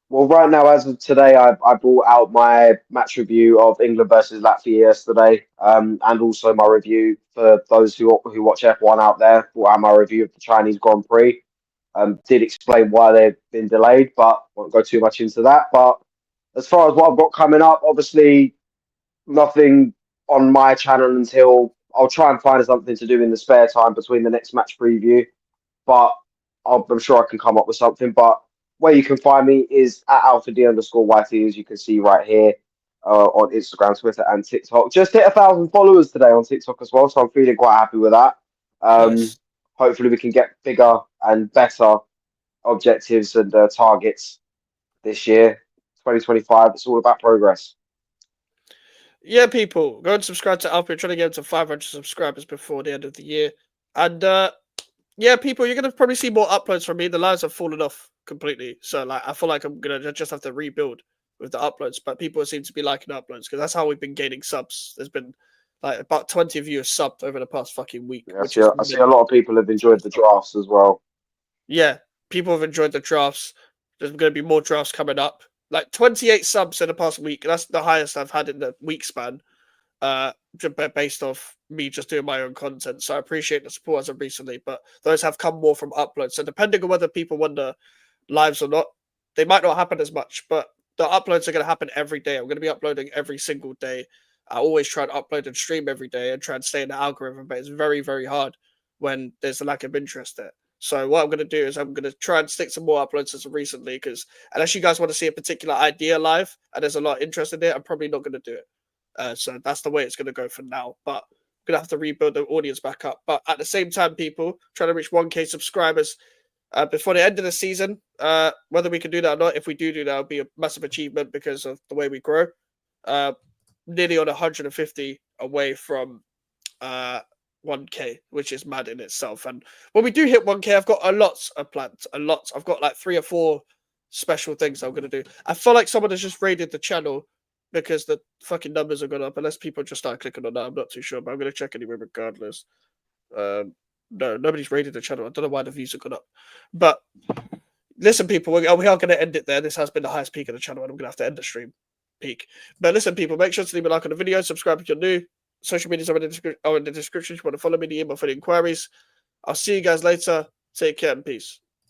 Well, right now, as of today, I brought out my match review of England versus Latvia yesterday, and also my review for those who watch F1 out there. Brought out my review of the Chinese Grand Prix. Did explain why they've been delayed, but won't go too much into that. But as far as what I've got coming up, obviously nothing on my channel until I'll try and find something to do in the spare time between the next match preview. But I'm sure I can come up with something. But where you can find me is at @AlphaD_YT, as you can see right here on Instagram, Twitter, and TikTok. Just hit 1,000 followers today on TikTok as well, so I'm feeling quite happy with that. Nice. Hopefully we can get bigger and better objectives and targets this year. 2025, it's all about progress. Yeah, people, go and subscribe to Alfie. We're trying to get him to 500 subscribers before the end of the year. And yeah, people, you're going to probably see more uploads from me. The lines have fallen off completely. So I feel like I'm going to just have to rebuild with the uploads. But people seem to be liking uploads because that's how we've been gaining subs. There's been about 20 of you have subbed over the past fucking week. Yeah, I see a lot of people have enjoyed the drafts as well. Yeah, people have enjoyed the drafts. There's going to be more drafts coming up. 28 subs in the past week. That's the highest I've had in the week span. Based off me just doing my own content. So I appreciate the support as of recently, but those have come more from uploads. So depending on whether people want the lives or not, they might not happen as much, but the uploads are going to happen every day. I'm going to be uploading every single day. I always try to upload and stream every day and try and stay in the algorithm, but it's very, very hard when there's a lack of interest there. So what I'm going to do is I'm going to try and stick some more uploads as of recently, because unless you guys want to see a particular idea live and there's a lot of interest in it, I'm probably not going to do it. So that's the way it's going to go for now. But I'm going to have to rebuild the audience back up. But at the same time, people, trying to reach 1K subscribers before the end of the season. Whether we can do that or not, if we do that, it'll be a massive achievement because of the way we grow. Nearly on 150 away from 1K, which is mad in itself. And when we do hit 1K, I've got a lot of plans. I've got 3 or 4 special things I'm gonna do. I feel like someone has just raided the channel because the fucking numbers are gone up. Unless people just start clicking on that, I'm not too sure, but I'm gonna check anyway regardless. No, nobody's raided the channel. I don't know why the views have gone up, but listen, people, we are going to end it there. This has been the highest peak of the channel, and I'm going to have to end the stream peak. But listen, people, make sure to leave a like on the video, subscribe if you're new. Social medias are in the description. If you want to follow me, the email for the inquiries. I'll see you guys later. Take care and peace.